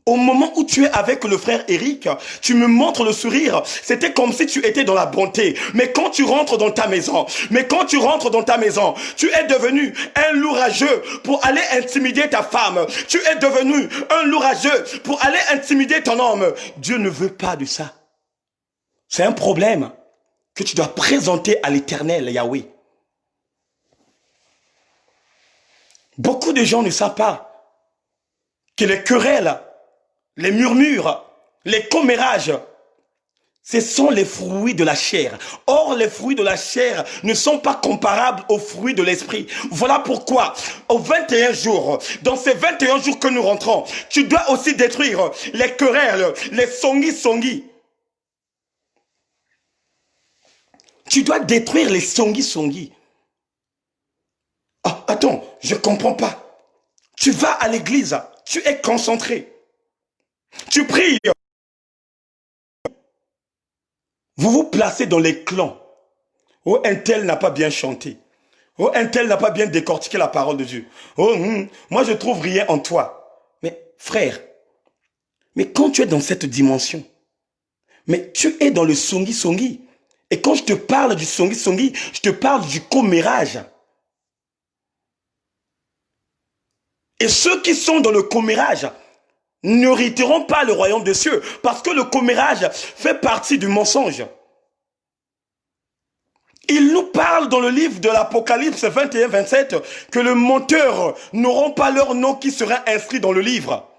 A: Au moment où tu es avec le frère Eric, tu me montres le sourire. C'était comme si tu étais dans la bonté. Mais quand tu rentres dans ta maison, tu es devenu un lourageux pour aller intimider ta femme. Tu es devenu un lourageux pour aller intimider ton homme. Dieu ne veut pas de ça. C'est un problème que tu dois présenter à l'Éternel, Yahweh. Beaucoup de gens ne savent pas que les querelles, les murmures, les commérages, ce sont les fruits de la chair. Or, les fruits de la chair ne sont pas comparables aux fruits de l'esprit. Voilà pourquoi, aux 21 jours, dans ces 21 jours que nous rentrons, tu dois aussi détruire les querelles, les songi-songi. Tu dois détruire les songi-songi. Ah, attends, je ne comprends pas. Tu vas à l'église, tu es concentré. Tu pries. Vous vous placez dans les clans. Oh, un tel n'a pas bien chanté. Oh, un tel n'a pas bien décortiqué la parole de Dieu. Oh, moi je trouve rien en toi. Mais frère, mais quand tu es dans cette dimension, mais tu es dans le songi-songi. Et quand je te parle du songi-songi, je te parle du commérage. Et ceux qui sont dans le commérage n'hériteront pas le royaume des cieux, parce que le commérage fait partie du mensonge. Il nous parle dans le livre de l'Apocalypse 21-27 que les menteurs n'auront pas leur nom qui sera inscrit dans le livre.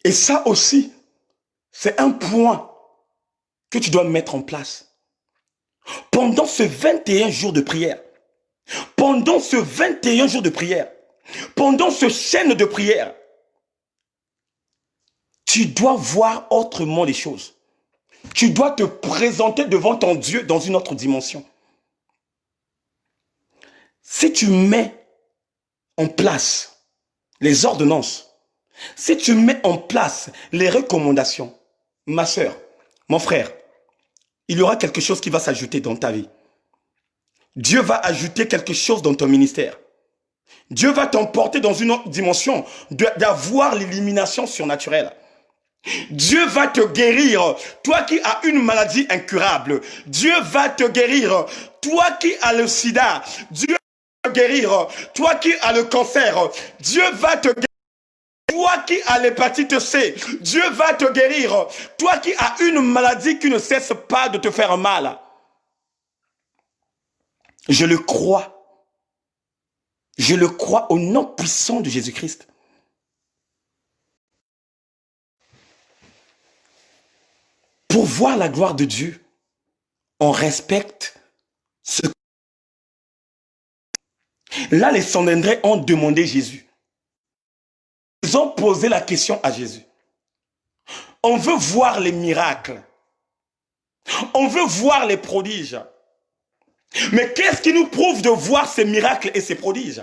A: Et ça aussi, c'est un point que tu dois mettre en place. Pendant ce 21 jours de prière, pendant ce 21 jours de prière, pendant ce chaîne de prière, tu dois voir autrement les choses. Tu dois te présenter devant ton Dieu dans une autre dimension. Si tu mets en place les ordonnances, si tu mets en place les recommandations, ma soeur, mon frère, il y aura quelque chose qui va s'ajouter dans ta vie. Dieu va ajouter quelque chose dans ton ministère. Dieu va t'emporter dans une autre dimension d'avoir l'élimination surnaturelle. Dieu va te guérir, toi qui as une maladie incurable. Dieu va te guérir, toi qui as le sida. Dieu va te guérir, toi qui as le cancer. Dieu va te guérir, toi qui as l'hépatite C. Dieu va te guérir, toi qui as une maladie qui ne cesse pas de te faire mal. Je le crois. Je le crois au nom puissant de Jésus-Christ. Pour voir la gloire de Dieu, on respecte ce. Là, les Sanhédrin ont demandé Jésus. Ils ont posé la question à Jésus. On veut voir les miracles. On veut voir les prodiges. Mais qu'est-ce qui nous prouve de voir ces miracles et ces prodiges?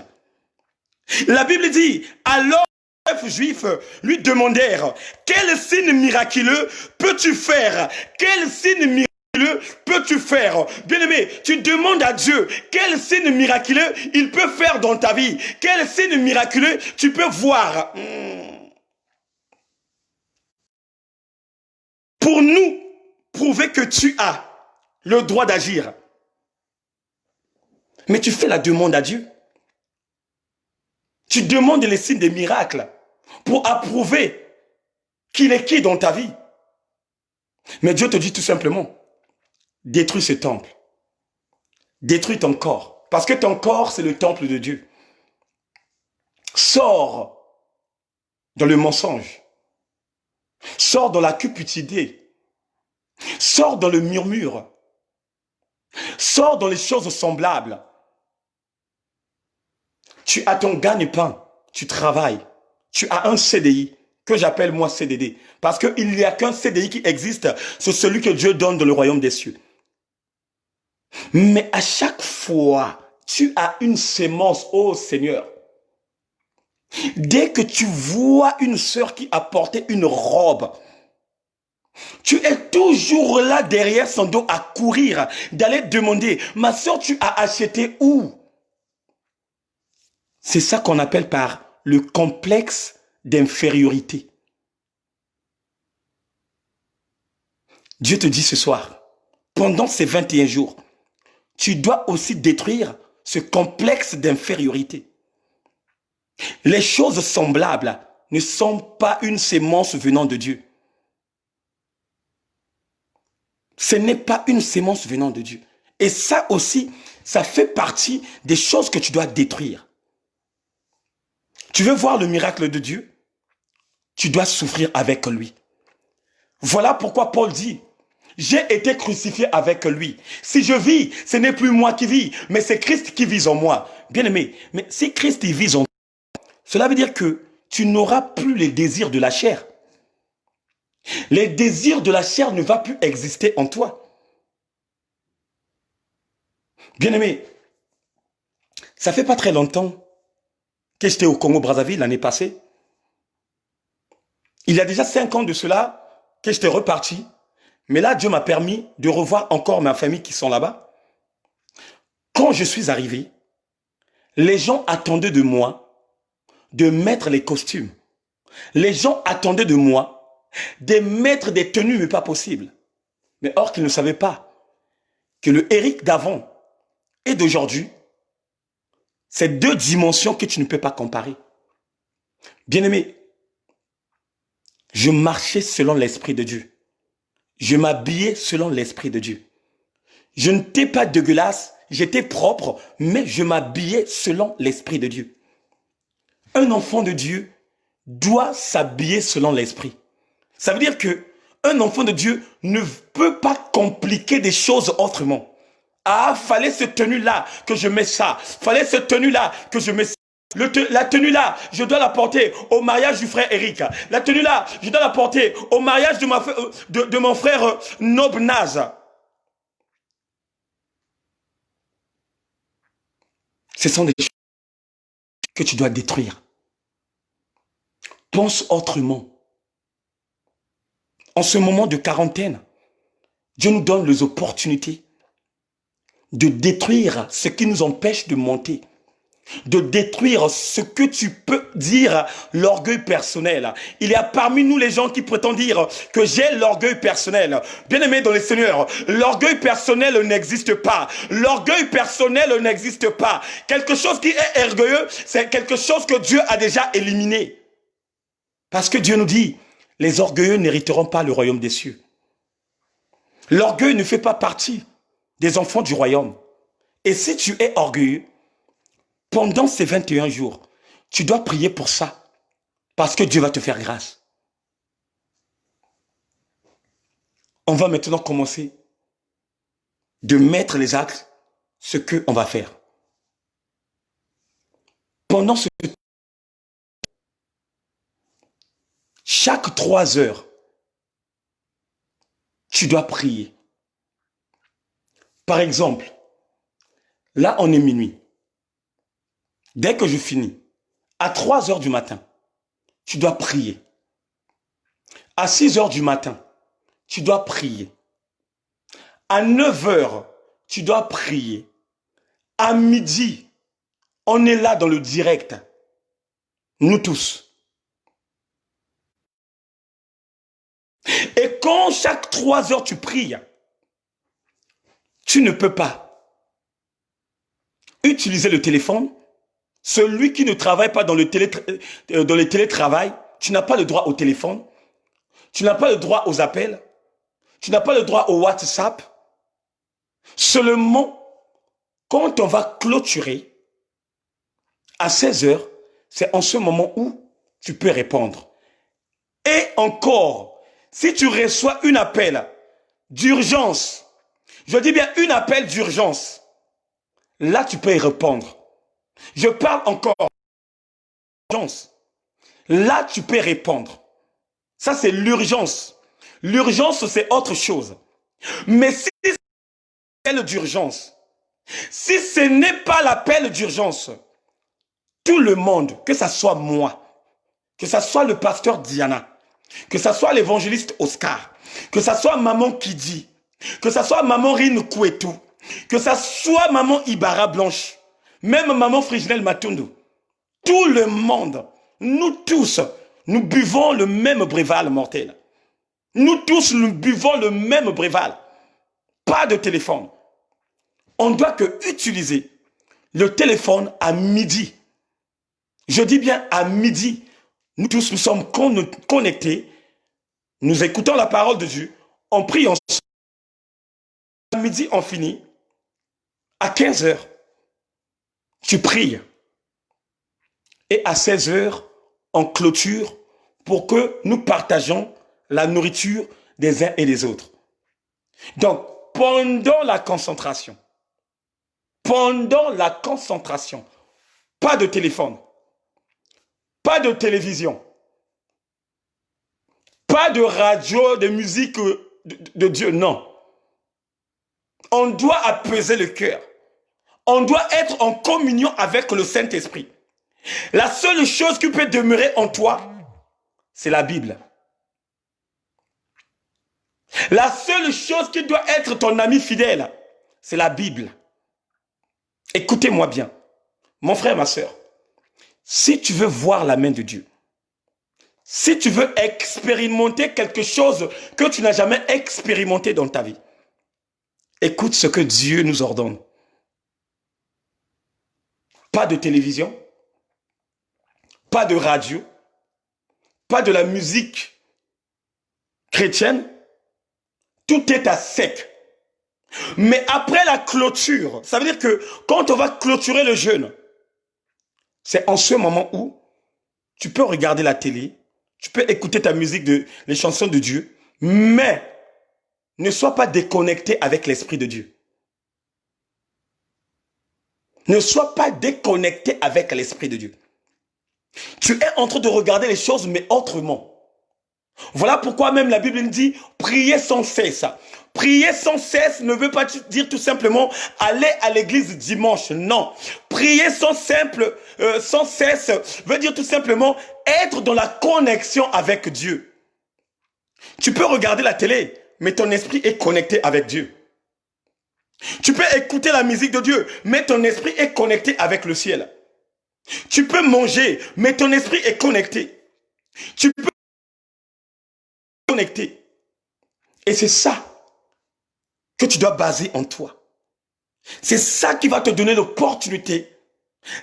A: La Bible dit, alors les chefs juifs lui demandèrent, quel signe miraculeux peux-tu faire? Quel signe miraculeux peux-tu faire? Bien-aimé, tu demandes à Dieu, quel signe miraculeux il peut faire dans ta vie? Quel signe miraculeux tu peux voir? Pour nous prouver que tu as le droit d'agir. Mais tu fais la demande à Dieu. Tu demandes les signes des miracles pour approuver qu'il est qui dans ta vie. Mais Dieu te dit tout simplement, détruis ce temple. Détruis ton corps. Parce que ton corps, c'est le temple de Dieu. Sors dans le mensonge. Sors dans la cupidité. Sors dans le murmure. Sors dans les choses semblables. Tu as ton gagne-pain, tu travailles, tu as un CDI, que j'appelle moi CDD. Parce qu'il n'y a qu'un CDI qui existe, c'est celui que Dieu donne dans le royaume des cieux. Mais à chaque fois, tu as une sémence, oh Seigneur. Dès que tu vois une sœur qui a porté une robe, tu es toujours là derrière son dos à courir, d'aller demander, ma sœur, tu as acheté où? C'est ça qu'on appelle par le complexe d'infériorité. Dieu te dit ce soir, pendant ces 21 jours, tu dois aussi détruire ce complexe d'infériorité. Les choses semblables ne sont pas une sémence venant de Dieu. Ce n'est pas une sémence venant de Dieu. Et ça aussi, ça fait partie des choses que tu dois détruire. Tu veux voir le miracle de Dieu? Tu dois souffrir avec lui. Voilà pourquoi Paul dit, j'ai été crucifié avec lui. Si je vis, ce n'est plus moi qui vis, mais c'est Christ qui vit en moi. Bien-aimé, mais si Christ y vit en toi, cela veut dire que tu n'auras plus les désirs de la chair. Les désirs de la chair ne vont plus exister en toi. Bien-aimé, ça fait pas très longtemps que j'étais au Congo-Brazzaville l'année passée. Il y a déjà 5 ans de cela que j'étais reparti. Mais là, Dieu m'a permis de revoir encore ma famille qui sont là-bas. Quand je suis arrivé, les gens attendaient de moi de mettre les costumes. Les gens attendaient de moi de mettre des tenues, mais pas possible. Mais or qu'ils ne savaient pas que le Eric d'avant et d'aujourd'hui, c'est 2 dimensions que tu ne peux pas comparer. Bien-aimé, je marchais selon l'Esprit de Dieu. Je m'habillais selon l'Esprit de Dieu. Je n'étais pas dégueulasse, j'étais propre, mais je m'habillais selon l'Esprit de Dieu. Un enfant de Dieu doit s'habiller selon l'Esprit. Ça veut dire que un enfant de Dieu ne peut pas compliquer des choses autrement. Ah, fallait cette tenue-là que je mets ça. Fallait cette tenue-là que je mets ça. La tenue là, je dois la porter au mariage du frère Eric. La tenue là, je dois la porter au mariage de mon frère Nob Naz. Ce sont des choses que tu dois détruire. Pense autrement. En ce moment de quarantaine, Dieu nous donne les opportunités de détruire ce qui nous empêche de monter. De détruire ce que tu peux dire l'orgueil personnel. Il y a parmi nous les gens qui prétendent dire que j'ai l'orgueil personnel. Bien-aimé dans le Seigneur, l'orgueil personnel n'existe pas. L'orgueil personnel n'existe pas. Quelque chose qui est orgueilleux, c'est quelque chose que Dieu a déjà éliminé. Parce que Dieu nous dit, les orgueilleux n'hériteront pas le royaume des cieux. L'orgueil ne fait pas partie des enfants du royaume. Et si tu es orgueilleux, pendant ces 21 jours, tu dois prier pour ça. Parce que Dieu va te faire grâce. On va maintenant commencer de mettre les actes, ce qu'on va faire. Pendant ce temps, chaque 3 heures, tu dois prier. Par exemple, là on est minuit. Dès que je finis, à 3 heures du matin, tu dois prier. À 6 heures du matin, tu dois prier. À 9 heures, tu dois prier. À midi, on est là dans le direct. Nous tous. Et quand chaque 3 heures tu pries, tu ne peux pas utiliser le téléphone. Celui qui ne travaille pas dans le télétravail, tu n'as pas le droit au téléphone. Tu n'as pas le droit aux appels. Tu n'as pas le droit au WhatsApp. Seulement, quand on va clôturer, à 16 heures, c'est en ce moment où tu peux répondre. Et encore, si tu reçois un appel d'urgence, je dis bien un appel d'urgence, là tu peux y répondre. Je parle encore d'urgence. Là tu peux répondre. Ça c'est l'urgence. L'urgence c'est autre chose. Mais si c'est l'appel d'urgence, si ce n'est pas l'appel d'urgence, tout le monde, que ça soit moi, que ça soit le pasteur Diana, que ça soit l'évangéliste Oscar, que ça soit maman Kidi, que ça soit maman Rine Kouetou, que ça soit maman Ibara Blanche, même maman Friginelle Matundu, tout le monde, nous tous, nous buvons le même breval mortel. Nous tous, nous buvons le même breval. Pas de téléphone. On doit que utiliser le téléphone à midi. Je dis bien à midi. Nous tous, nous sommes connectés. Nous écoutons la parole de Dieu. On prie ensemble. À midi, on finit. À 15 heures, tu pries. Et à 16 heures, on clôture pour que nous partageons la nourriture des uns et des autres. Donc, pendant la concentration, pas de téléphone, pas de télévision, pas de radio, de musique de Dieu, non. On doit apaiser le cœur. On doit être en communion avec le Saint-Esprit. La seule chose qui peut demeurer en toi, c'est la Bible. La seule chose qui doit être ton ami fidèle, c'est la Bible. Écoutez-moi bien, mon frère, ma soeur. Si tu veux voir la main de Dieu, si tu veux expérimenter quelque chose que tu n'as jamais expérimenté dans ta vie, écoute ce que Dieu nous ordonne. Pas de télévision, pas de radio, pas de la musique chrétienne. Tout est à sec. Mais après la clôture, ça veut dire que quand on va clôturer le jeûne, c'est en ce moment où tu peux regarder la télé, tu peux écouter ta musique, les chansons de Dieu, mais ne sois pas déconnecté avec l'Esprit de Dieu. Ne sois pas déconnecté avec l'Esprit de Dieu. Tu es en train de regarder les choses, mais autrement. Voilà pourquoi même la Bible nous dit « Priez sans cesse ». Prier sans cesse ne veut pas dire tout simplement aller à l'église dimanche. Non. Prier sans cesse veut dire tout simplement être dans la connexion avec Dieu. Tu peux regarder la télé, mais ton esprit est connecté avec Dieu. Tu peux écouter la musique de Dieu, mais ton esprit est connecté avec le ciel. Tu peux manger, mais ton esprit est connecté. Tu peux connecter. Et c'est ça que tu dois baser en toi. C'est ça qui va te donner l'opportunité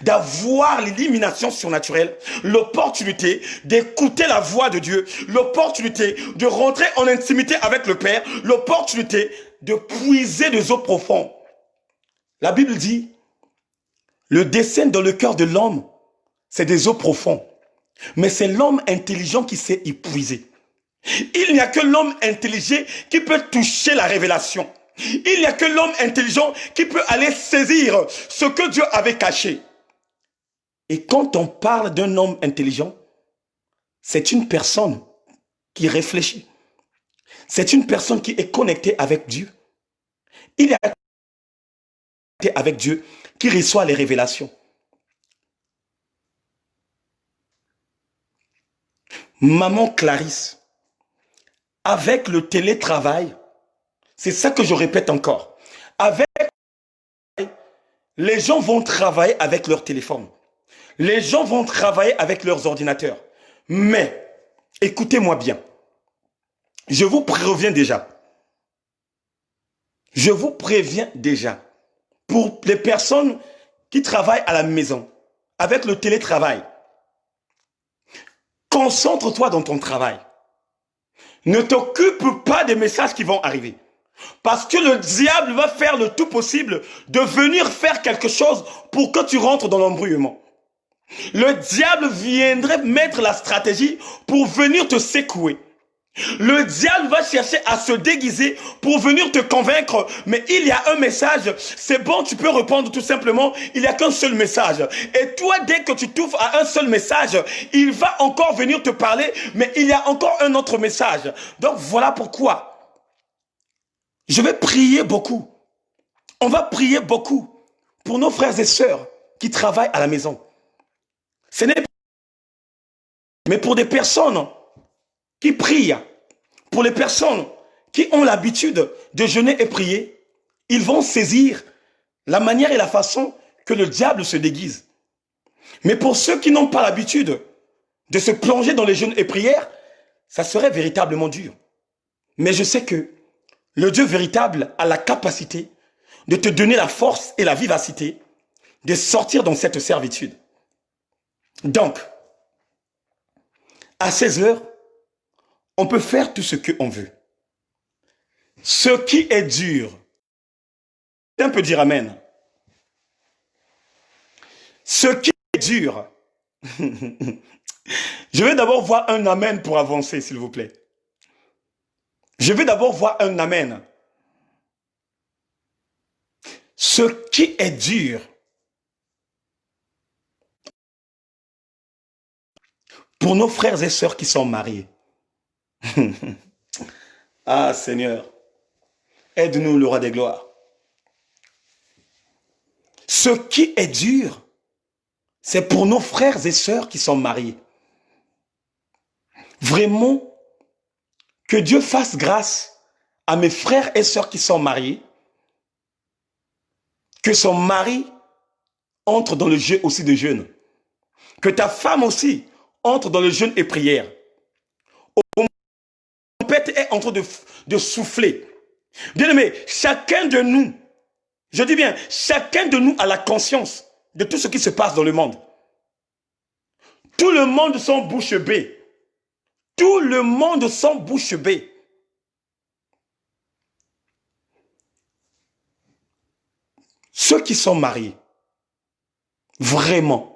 A: d'avoir l'élimination surnaturelle, l'opportunité d'écouter la voix de Dieu, l'opportunité de rentrer en intimité avec le Père, l'opportunité de puiser des eaux profondes. La Bible dit, le dessein dans le cœur de l'homme, c'est des eaux profondes. Mais c'est l'homme intelligent qui sait y puiser. Il n'y a que l'homme intelligent qui peut toucher la révélation. Il n'y a que l'homme intelligent qui peut aller saisir ce que Dieu avait caché. Et quand on parle d'un homme intelligent, c'est une personne qui réfléchit. C'est une personne qui est connectée avec Dieu. Il est connecté avec Dieu qui reçoit les révélations. Maman Clarisse, avec le télétravail, c'est ça que je répète encore. Avec les gens vont travailler avec leur téléphone. Les gens vont travailler avec leurs ordinateurs. Mais, écoutez-moi bien. Je vous préviens déjà. Je vous préviens déjà. Pour les personnes qui travaillent à la maison, avec le télétravail, concentre-toi dans ton travail. Ne t'occupe pas des messages qui vont arriver. Parce que le diable va faire le tout possible de venir faire quelque chose pour que tu rentres dans l'embrouillement. Le diable viendrait mettre la stratégie pour venir te secouer. Le diable va chercher à se déguiser pour venir te convaincre, mais il y a un message, c'est bon, tu peux répondre tout simplement, il n'y a qu'un seul message. Et toi, dès que tu t'ouvres à un seul message, il va encore venir te parler, mais il y a encore un autre message. Donc voilà pourquoi je vais prier beaucoup. On va prier beaucoup pour nos frères et sœurs qui travaillent à la maison. Ce n'est pas... Mais pour des personnes qui prient, pour les personnes qui ont l'habitude de jeûner et prier, ils vont saisir la manière et la façon que le diable se déguise. Mais pour ceux qui n'ont pas l'habitude de se plonger dans les jeûnes et prières, ça serait véritablement dur. Mais je sais que le Dieu véritable a la capacité de te donner la force et la vivacité de sortir dans cette servitude. Donc, à 16 heures, on peut faire tout ce qu'on veut. Ce qui est dur, on peut dire amen. Ce qui est dur, je vais d'abord voir un amen pour avancer, s'il vous plaît. Je vais d'abord voir un amen. Ce qui est dur, pour nos frères et sœurs qui sont mariés. Ah Seigneur, aide-nous le roi des gloires. Ce qui est dur, c'est pour nos frères et sœurs qui sont mariés. Vraiment, que Dieu fasse grâce à mes frères et sœurs qui sont mariés, que son mari entre dans le jeu aussi de jeûne, que ta femme aussi entre dans le jeûne et prière. Au moment où la tempête est en train de souffler. Bien aimé, chacun de nous, je dis bien, chacun de nous a la conscience de tout ce qui se passe dans le monde. Tout le monde sans bouche bée. Tout le monde sans bouche bée. Ceux qui sont mariés, vraiment,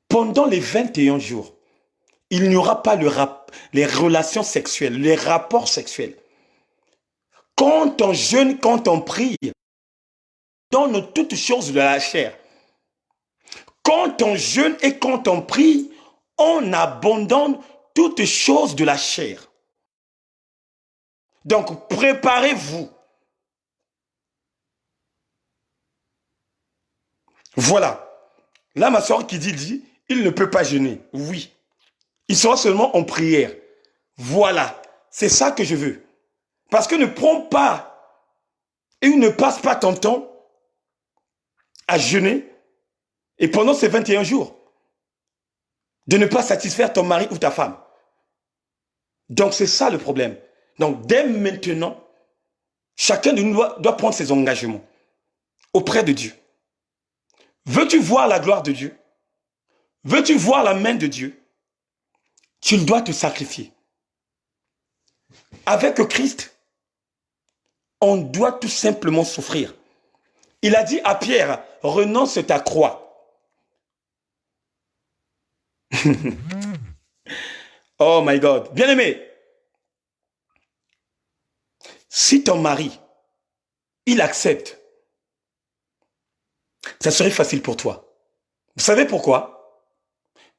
A: pendant les 21 jours, il n'y aura pas les relations sexuelles, les rapports sexuels. Quand on jeûne, quand on prie, on donne toutes choses de la chair. Quand on jeûne et quand on prie, on abandonne toutes choses de la chair. Donc, préparez-vous. Voilà. Là, ma soeur qui dit, il ne peut pas jeûner. Oui. Il sera seulement en prière. Voilà. C'est ça que je veux. Parce que ne prends pas et ne passe pas ton temps à jeûner et pendant ces 21 jours de ne pas satisfaire ton mari ou ta femme. Donc, c'est ça le problème. Donc, dès maintenant, chacun de nous doit prendre ses engagements auprès de Dieu. Veux-tu voir la gloire de Dieu? Veux-tu voir la main de Dieu? Tu dois te sacrifier. Avec Christ, on doit tout simplement souffrir. Il a dit à Pierre, renonce ta croix. Oh my God. Bien-aimé, si ton mari, il accepte, ça serait facile pour toi. Vous savez pourquoi?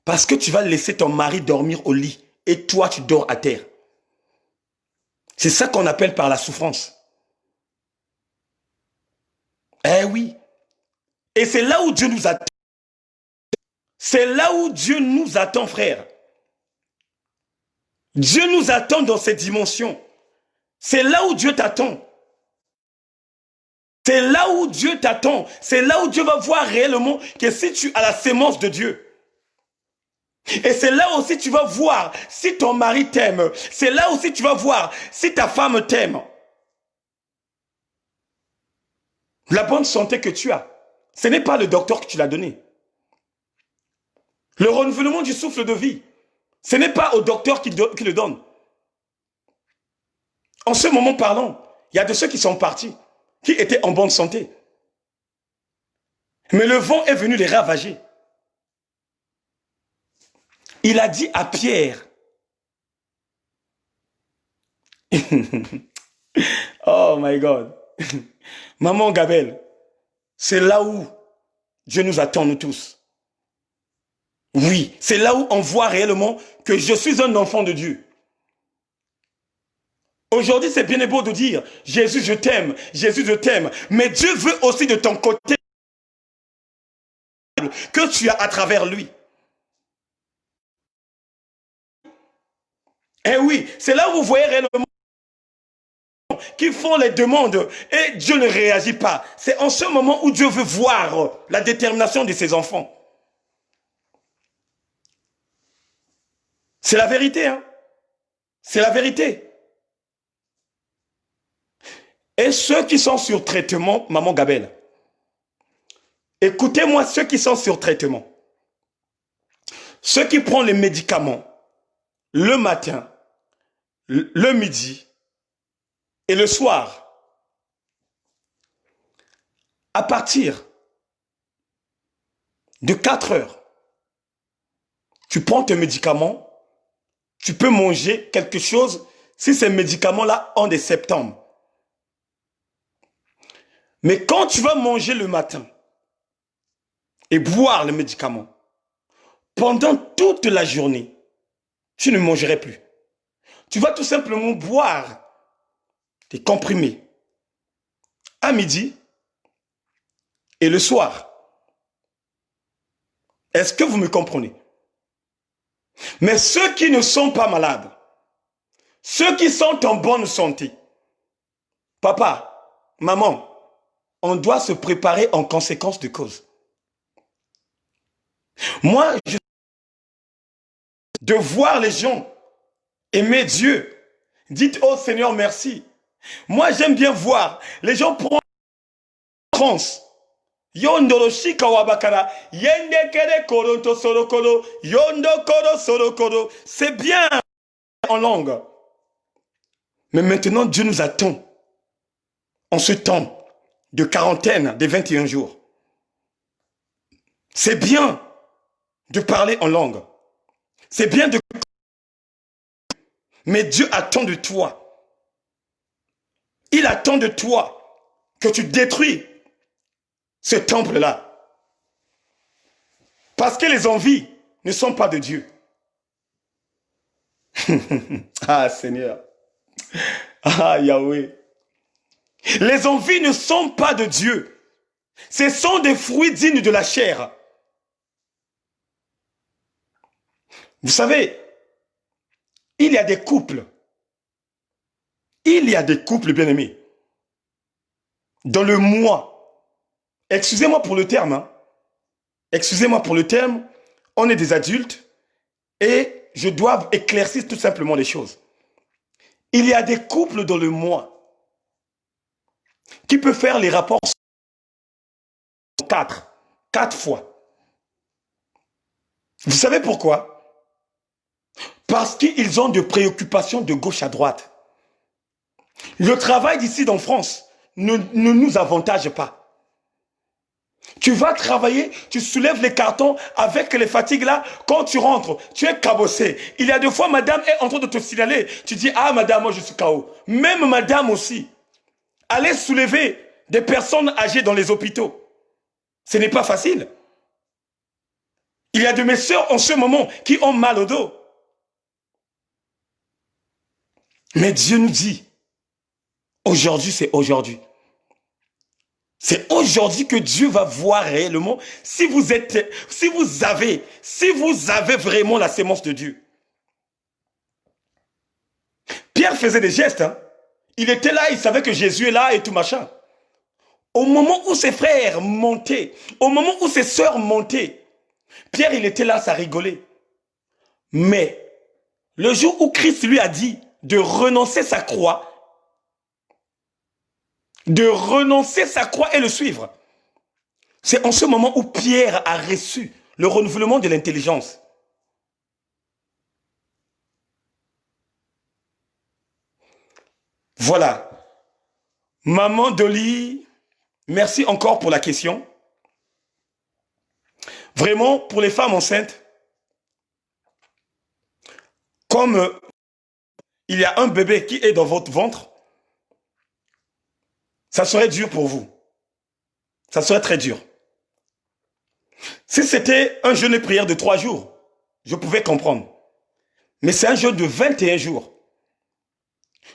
A: Parce que tu vas laisser ton mari dormir au lit et toi, tu dors à terre. C'est ça qu'on appelle par la souffrance. Eh oui. Et c'est là où Dieu nous attend. C'est là où Dieu nous attend, frère. Dieu nous attend dans cette dimension. C'est là où Dieu t'attend. C'est là où Dieu t'attend. C'est là où Dieu va voir réellement que si tu as la sémence de Dieu. Et c'est là aussi tu vas voir si ton mari t'aime. C'est là aussi tu vas voir si ta femme t'aime. La bonne santé que tu as, ce n'est pas le docteur qui te l'a donné. Le renouvellement du souffle de vie, ce n'est pas au docteur qui le donne. En ce moment parlant, il y a de ceux qui sont partis, qui étaient en bonne santé. Mais le vent est venu les ravager. Il a dit à Pierre, oh my God, maman Gabelle, c'est là où Dieu nous attend, nous tous. Oui, c'est là où on voit réellement que je suis un enfant de Dieu. Aujourd'hui, c'est bien et beau de dire, Jésus, je t'aime, mais Dieu veut aussi de ton côté que tu as à travers lui. Eh oui, c'est là où vous voyez réellement qu'ils font les demandes et Dieu ne réagit pas. C'est en ce moment où Dieu veut voir la détermination de ses enfants. C'est la vérité, hein. C'est la vérité. Et ceux qui sont sur traitement, maman Gabelle, écoutez-moi, ceux qui sont sur traitement, ceux qui prennent les médicaments le matin, le midi et le soir, à partir de 4 heures, tu prends tes médicaments, tu peux manger quelque chose si ces médicaments-là ont des symptômes. Mais quand tu vas manger le matin et boire le médicament, pendant toute la journée, tu ne mangerais plus. Tu vas tout simplement boire tes comprimés à midi et le soir. Est-ce que vous me comprenez? Mais ceux qui ne sont pas malades, ceux qui sont en bonne santé, papa, maman, on doit se préparer en conséquence de cause. Moi, de voir les gens aimer Dieu, dites oh Seigneur merci. Moi j'aime bien voir les gens prendre trans. Yondoroshi kawabakara, yendekere koronto sorokoro, yondokoro sorokoro. C'est bien en langue. Mais maintenant Dieu nous attend en ce temps de quarantaine des 21 jours. C'est bien de parler en langue. C'est bien de... Mais Dieu attend de toi. Il attend de toi que tu détruis ce temple-là. Parce que les envies ne sont pas de Dieu. Ah Seigneur. Ah Yahweh. Les envies ne sont pas de Dieu. Ce sont des fruits dignes de la chair. Vous savez, il y a des couples. Il y a des couples bien-aimés. Dans le mois, excusez-moi pour le terme, hein. Excusez-moi pour le terme, on est des adultes et je dois éclaircir tout simplement les choses. Il y a des couples dans le mois qui peuvent faire les rapports 4 fois. Vous savez pourquoi? Parce qu'ils ont des préoccupations de gauche à droite. Le travail d'ici en France ne nous avantage pas. Tu vas travailler, tu soulèves les cartons avec les fatigues là. Quand tu rentres, tu es cabossé. Il y a des fois, madame est en train de te signaler. Tu dis, ah madame, moi je suis KO. Même madame aussi. Allez soulever des personnes âgées dans les hôpitaux. Ce n'est pas facile. Il y a de mes soeurs en ce moment qui ont mal au dos. Mais Dieu nous dit, aujourd'hui c'est aujourd'hui. C'est aujourd'hui que Dieu va voir réellement si vous avez vraiment la sémence de Dieu. Pierre faisait des gestes, hein. Il était là, il savait que Jésus est là et tout machin. Au moment où ses frères montaient, au moment où ses sœurs montaient, Pierre, il était là, ça rigolait. Mais le jour où Christ lui a dit de renoncer sa croix, et le suivre, c'est en ce moment où Pierre a reçu le renouvellement de l'intelligence. Voilà. Maman Dolly, merci encore pour la question. Vraiment, pour les femmes enceintes, comme il y a un bébé qui est dans votre ventre, ça serait dur pour vous. Ça serait très dur. Si c'était un jeûne et prière de 3 jours, je pouvais comprendre. Mais c'est un jeûne de 21 jours.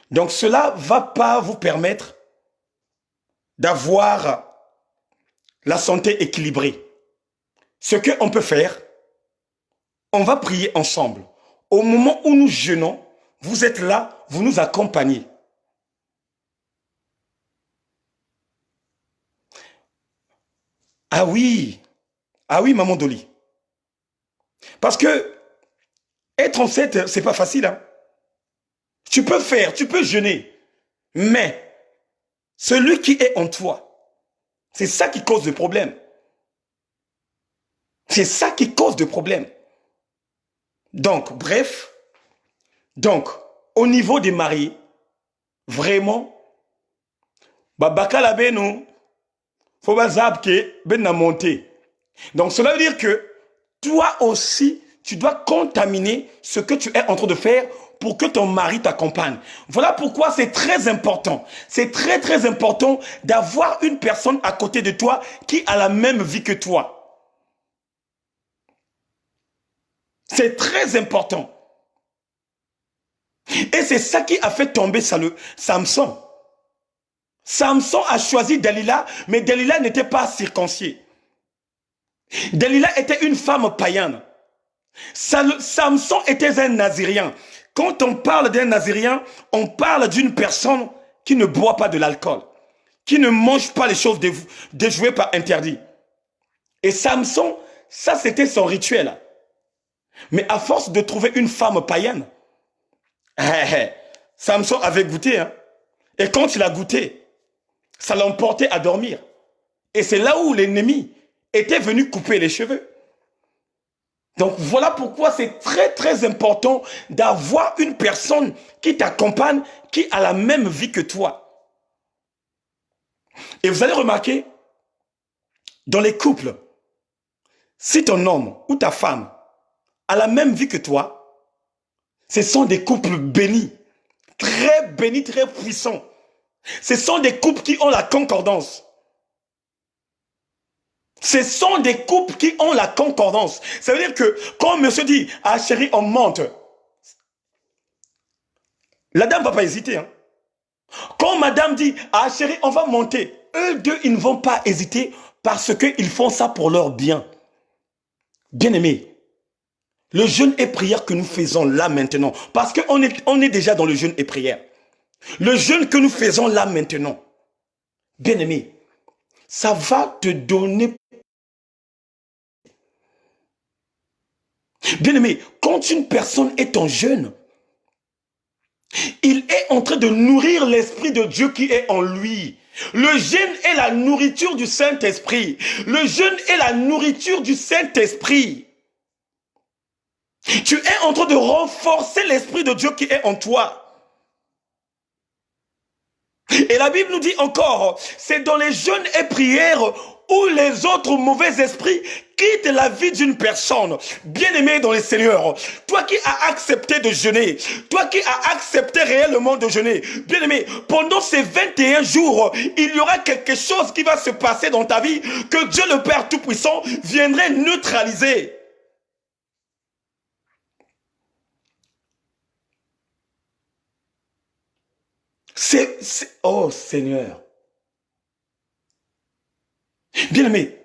A: Donc cela ne va pas vous permettre d'avoir la santé équilibrée. Ce qu'on peut faire, on va prier ensemble. Au moment où nous jeûnons, vous êtes là, vous nous accompagnez. Ah oui, maman Dolly. Parce que être enceinte, c'est pas facile. Hein? Tu peux faire, tu peux jeûner. Mais celui qui est en toi, c'est ça qui cause le problème. C'est ça qui cause le problème. Donc, bref, au niveau des mariés, vraiment, bakala beno, faut bazab ke ben na monter. Donc, cela veut dire que toi aussi, tu dois contaminer ce que tu es en train de faire pour que ton mari t'accompagne. Voilà pourquoi c'est très important. C'est très, très important d'avoir une personne à côté de toi qui a la même vie que toi. C'est très important. Et c'est ça qui a fait tomber Samson. Samson a choisi Dalila, mais Dalila n'était pas circoncis. Dalila était une femme païenne. Samson était un Nazirien. Quand on parle d'un Nazirien, on parle d'une personne qui ne boit pas de l'alcool, qui ne mange pas les choses déjouées par interdit. Et Samson, ça c'était son rituel. Mais à force de trouver une femme païenne, Samson avait goûté. Hein? Et quand il a goûté, ça l'emportait à dormir. Et c'est là où l'ennemi était venu couper les cheveux. Donc voilà pourquoi c'est très très important d'avoir une personne qui t'accompagne, qui a la même vie que toi. Et vous allez remarquer, dans les couples, si ton homme ou ta femme a la même vie que toi, ce sont des couples bénis, très puissants. Ce sont des couples qui ont la concordance. Ce sont des couples qui ont la concordance. Ça veut dire que quand monsieur dit, ah chérie, on monte, la dame ne va pas hésiter. Hein. Quand madame dit, ah chérie, on va monter, eux deux, ils ne vont pas hésiter parce qu'ils font ça pour leur bien. Bien-aimés, le jeûne et prière que nous faisons là maintenant, parce qu'on est déjà dans le jeûne et prière. Le jeûne que nous faisons là maintenant, bien-aimés, ça va te donner. Bien-aimé, quand une personne est en jeûne, il est en train de nourrir l'Esprit de Dieu qui est en lui. Le jeûne est la nourriture du Saint-Esprit. Le jeûne est la nourriture du Saint-Esprit. Tu es en train de renforcer l'Esprit de Dieu qui est en toi. Et la Bible nous dit encore, c'est dans les jeûnes et prières où les autres mauvais esprits quittent la vie d'une personne. Bien-aimé dans le Seigneur, toi qui as accepté de jeûner, toi qui as accepté réellement de jeûner, bien-aimé, pendant ces 21 jours, il y aura quelque chose qui va se passer dans ta vie que Dieu le Père Tout-Puissant viendrait neutraliser. Oh Seigneur. Bien-aimé,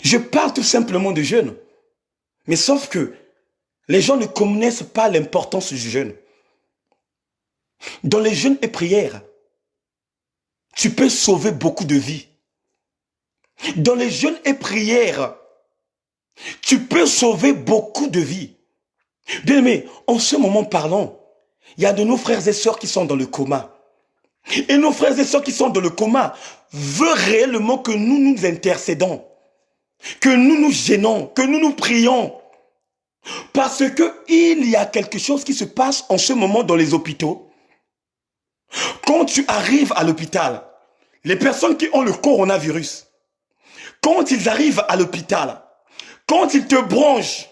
A: je parle tout simplement de jeûne. Mais sauf que les gens ne connaissent pas l'importance du jeûne. Dans les jeûnes et prières, tu peux sauver beaucoup de vies. Dans les jeûnes et prières, tu peux sauver beaucoup de vies. Bien-aimé, en ce moment parlant, il y a de nos frères et sœurs qui sont dans le coma. Et nos frères et sœurs qui sont dans le coma veulent réellement que nous nous intercédons, que nous nous gênons, que nous nous prions. Parce qu'il y a quelque chose qui se passe en ce moment dans les hôpitaux. Quand tu arrives à l'hôpital, les personnes qui ont le coronavirus, quand ils arrivent à l'hôpital, quand ils te branchent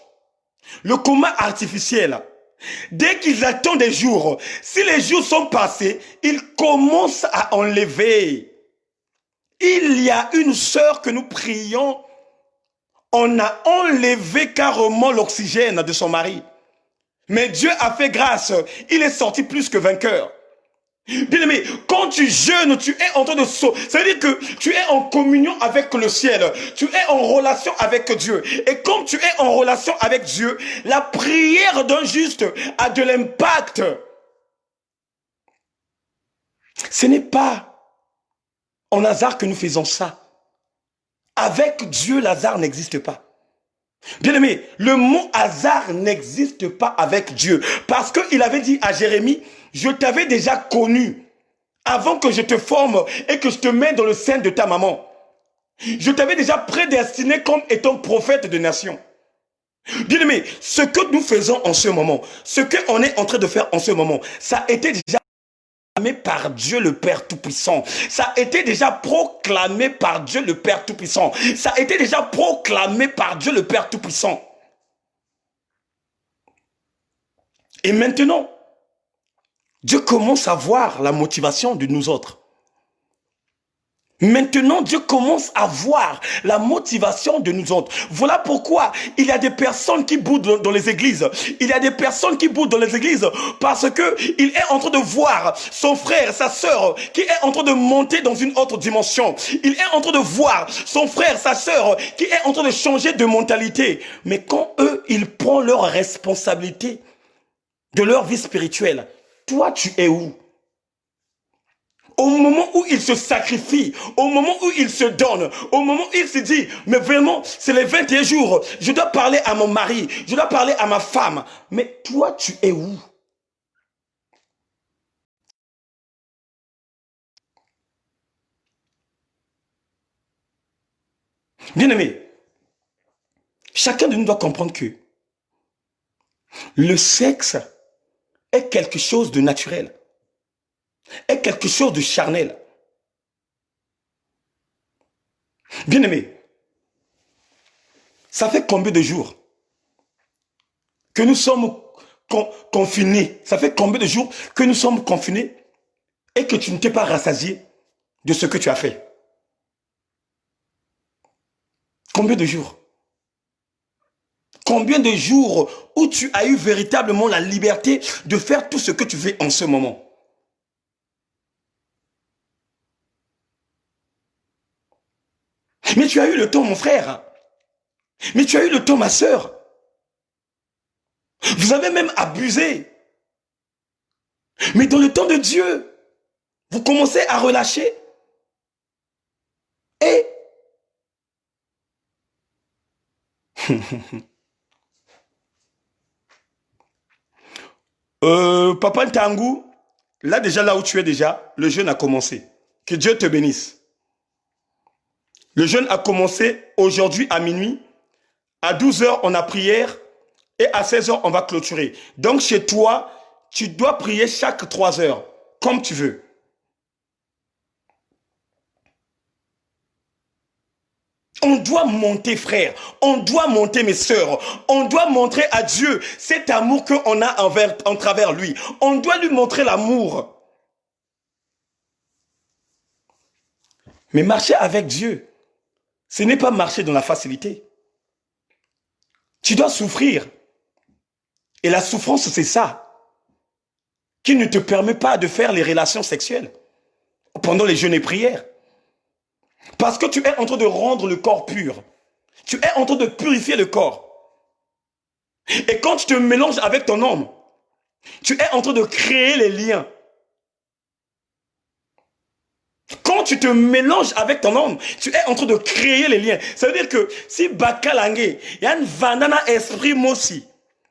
A: le coma artificiel, dès qu'ils attendent des jours, si les jours sont passés, ils commencent à enlever. Il y a une sœur que nous prions, on a enlevé carrément l'oxygène de son mari. Mais Dieu a fait grâce, il est sorti plus que vainqueur. Bien aimé, quand tu jeûnes, tu es en train de sauter. Ça veut dire que tu es en communion avec le ciel. Tu es en relation avec Dieu. Et comme tu es en relation avec Dieu, la prière d'un juste a de l'impact. Ce n'est pas en hasard que nous faisons ça. Avec Dieu, l'hasard n'existe pas. Bien aimé, le mot hasard n'existe pas avec Dieu. Parce qu'il avait dit à Jérémie, je t'avais déjà connu avant que je te forme et que je te mette dans le sein de ta maman. Je t'avais déjà prédestiné comme étant prophète de nation. Bien aimé, ce que nous faisons en ce moment, ce qu'on est en train de faire en ce moment, ça a été déjà proclamé par Dieu le Père Tout-Puissant. Ça a été déjà proclamé par Dieu le Père Tout-Puissant. Ça a été déjà proclamé par Dieu le Père Tout-Puissant. Et maintenant, Dieu commence à voir la motivation de nous autres. Maintenant, Dieu commence à voir la motivation de nous autres. Voilà pourquoi il y a des personnes qui boudent dans les églises. Il y a des personnes qui boudent dans les églises parce que il est en train de voir son frère, sa sœur, qui est en train de monter dans une autre dimension. Il est en train de voir son frère, sa sœur, qui est en train de changer de mentalité. Mais quand eux, ils prennent leur responsabilité de leur vie spirituelle, toi, tu es où? Au moment où il se sacrifie, au moment où il se donne, au moment où il se dit, mais vraiment, c'est les 21 jours, je dois parler à mon mari, je dois parler à ma femme. Mais toi, tu es où? Bien-aimé, chacun de nous doit comprendre que le sexe est quelque chose de naturel, est quelque chose de charnel. Bien-aimé, ça fait combien de jours que nous sommes confinés? Ça fait combien de jours que nous sommes confinés et que tu ne t'es pas rassasié de ce que tu as fait? Combien de jours? Combien de jours où tu as eu véritablement la liberté de faire tout ce que tu fais en ce moment? Mais tu as eu le temps, mon frère. Mais tu as eu le temps, ma sœur. Vous avez même abusé. Mais dans le temps de Dieu, vous commencez à relâcher. Et Papa Ntangou, là déjà, là où tu es déjà, le jeûne a commencé. Que Dieu te bénisse. Le jeûne a commencé aujourd'hui à minuit. À 12 heures, on a prière. Et à 16 heures, on va clôturer. Donc chez toi, tu dois prier chaque 3 heures, comme tu veux. On doit monter, frère. On doit monter, mes sœurs. On doit montrer à Dieu cet amour qu'on a en travers lui. On doit lui montrer l'amour. Mais marcher avec Dieu, ce n'est pas marcher dans la facilité. Tu dois souffrir. Et la souffrance, c'est ça, qui ne te permet pas de faire les relations sexuelles pendant les jeûnes et prières. Parce que tu es en train de rendre le corps pur. Tu es en train de purifier le corps. Et quand tu te mélanges avec ton homme, tu es en train de créer les liens. Quand tu te mélanges avec ton homme, tu es en train de créer les liens. Ça veut dire que si Bakalangue, il y a une vandana esprit aussi,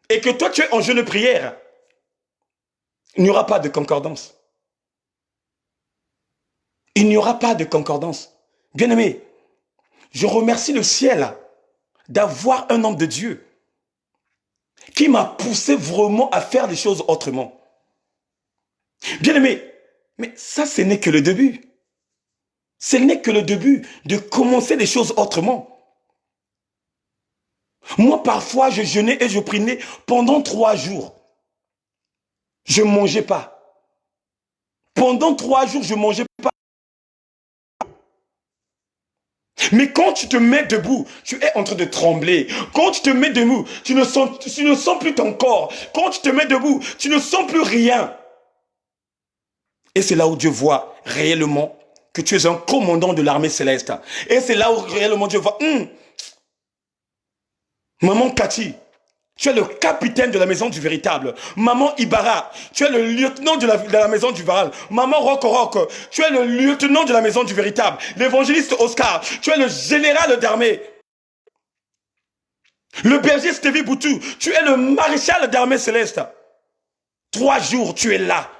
A: et que toi tu es en jeûne de prière, il n'y aura pas de concordance. Il n'y aura pas de concordance. Bien-aimé, je remercie le ciel d'avoir un homme de Dieu qui m'a poussé vraiment à faire les choses autrement. Bien-aimé, mais ça, ce n'est que le début. Ce n'est que le début de commencer les choses autrement. Moi, parfois, je jeûnais et je priais pendant 3 jours. Je ne mangeais pas. Pendant 3 jours, je ne mangeais pas. Mais quand tu te mets debout, tu es en train de trembler. Quand tu te mets debout, tu ne sens plus ton corps. Quand tu te mets debout, tu ne sens plus rien. Et c'est là où Dieu voit réellement que tu es un commandant de l'armée céleste. Et c'est là où réellement Dieu voit, maman Cathy, tu es le capitaine de la maison du véritable. Maman Ibarra, tu es le lieutenant de la maison du véritable. Maman Rock, tu es le lieutenant de la maison du véritable. L'évangéliste Oscar, tu es le général d'armée. Le berger Stevie Boutou, tu es le maréchal d'armée céleste. 3 jours, tu es là.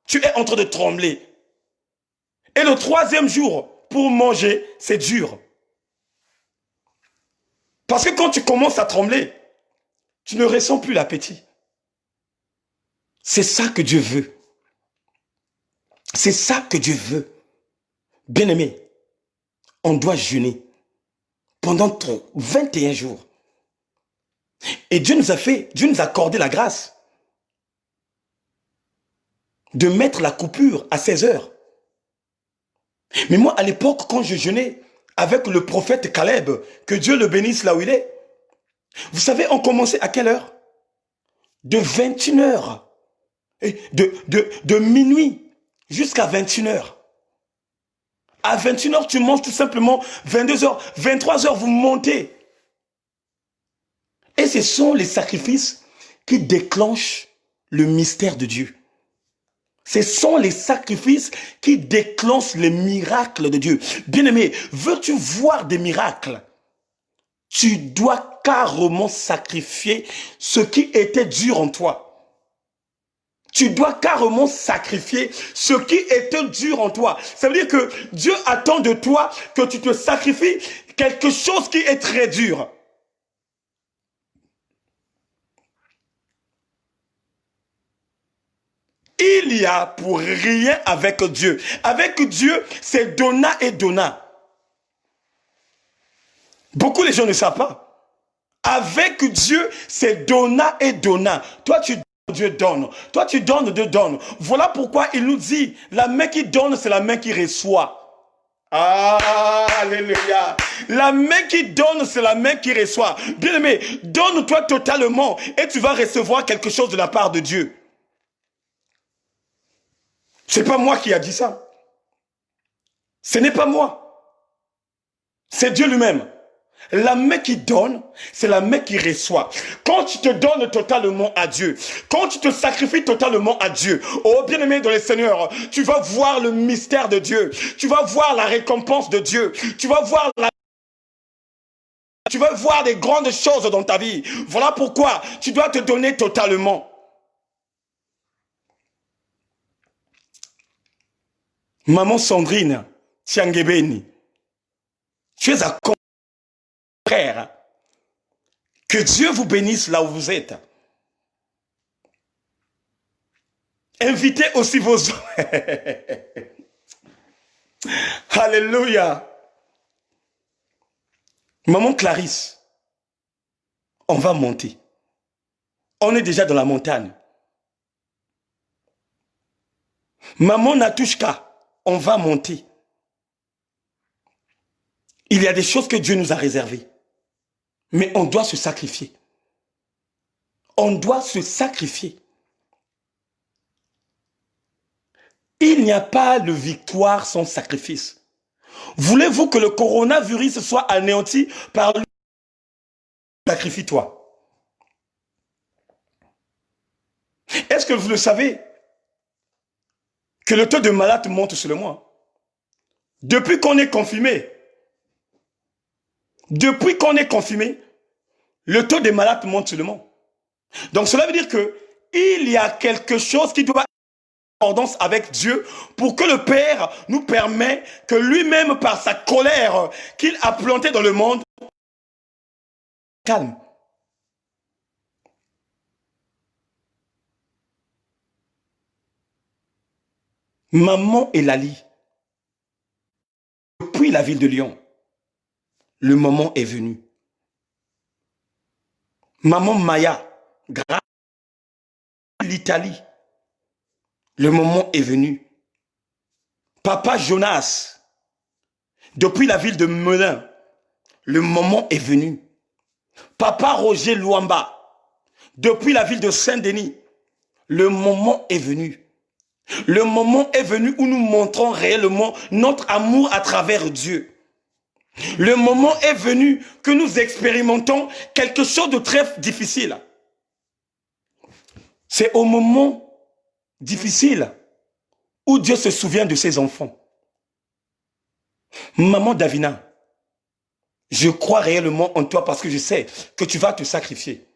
A: Tu es en train de trembler. Et le 3e jour, pour manger, c'est dur. Parce que quand tu commences à trembler, tu ne ressens plus l'appétit. C'est ça que Dieu veut. C'est ça que Dieu veut. Bien-aimé, on doit jeûner pendant 21 jours. Et Dieu nous a accordé la grâce de mettre la coupure à 16 heures. Mais moi, à l'époque, quand je jeûnais avec le prophète Caleb, que Dieu le bénisse là où il est, vous savez, on commençait à quelle heure? De 21 heures. De minuit jusqu'à 21 heures. À 21 heures, tu manges tout simplement. 22 heures, 23 heures, vous montez. Et ce sont les sacrifices qui déclenchent le mystère de Dieu. Ce sont les sacrifices qui déclenchent les miracles de Dieu. Bien-aimé, veux-tu voir des miracles? Tu dois carrément sacrifier ce qui était dur en toi. Tu dois carrément sacrifier ce qui était dur en toi. Ça veut dire que Dieu attend de toi que tu te sacrifies quelque chose qui est très dur. Il y a pour rien avec Dieu. Avec Dieu, c'est donna et donna. Beaucoup de gens ne savent pas. Avec Dieu, c'est donna et donna. Toi, tu donnes, Dieu donne. Toi, tu donnes, Dieu donne. Voilà pourquoi il nous dit, la main qui donne, c'est la main qui reçoit. Ah, alléluia. La main qui donne, c'est la main qui reçoit. Bien-aimé, donne-toi totalement et tu vas recevoir quelque chose de la part de Dieu. Ce n'est pas moi qui a dit ça. Ce n'est pas moi. C'est Dieu lui-même. La main qui donne, c'est la main qui reçoit. Quand tu te donnes totalement à Dieu, quand tu te sacrifies totalement à Dieu, oh bien-aimé dans le Seigneur, tu vas voir le mystère de Dieu. Tu vas voir la récompense de Dieu. Tu vas voir des grandes choses dans ta vie. Voilà pourquoi tu dois te donner totalement. Maman Sandrine, Tiangebeni, tu es à frère. Que Dieu vous bénisse là où vous êtes. Invitez aussi vos... Alléluia. Maman Clarisse, on va monter. On est déjà dans la montagne. Maman Natushka, on va monter. Il y a des choses que Dieu nous a réservées. Mais on doit se sacrifier. On doit se sacrifier. Il n'y a pas de victoire sans sacrifice. Voulez-vous que le coronavirus soit anéanti par lui? Sacrifie-toi. Est-ce que vous le savez que le taux de malades monte sur le mois? Depuis qu'on est confiné, le taux des malades monte seulement. Donc cela veut dire que il y a quelque chose qui doit être en accordance avec Dieu pour que le Père nous permette que lui-même, par sa colère qu'il a plantée dans le monde, calme. Maman Elali, depuis la ville de Lyon, le moment est venu. Maman Maya, grâce à l'Italie, le moment est venu. Papa Jonas, depuis la ville de Melun, le moment est venu. Papa Roger Luamba, depuis la ville de Saint-Denis, le moment est venu. Le moment est venu où nous montrons réellement notre amour à travers Dieu. Le moment est venu que nous expérimentons quelque chose de très difficile. C'est au moment difficile où Dieu se souvient de ses enfants. Maman Davina, je crois réellement en toi parce que je sais que tu vas te sacrifier.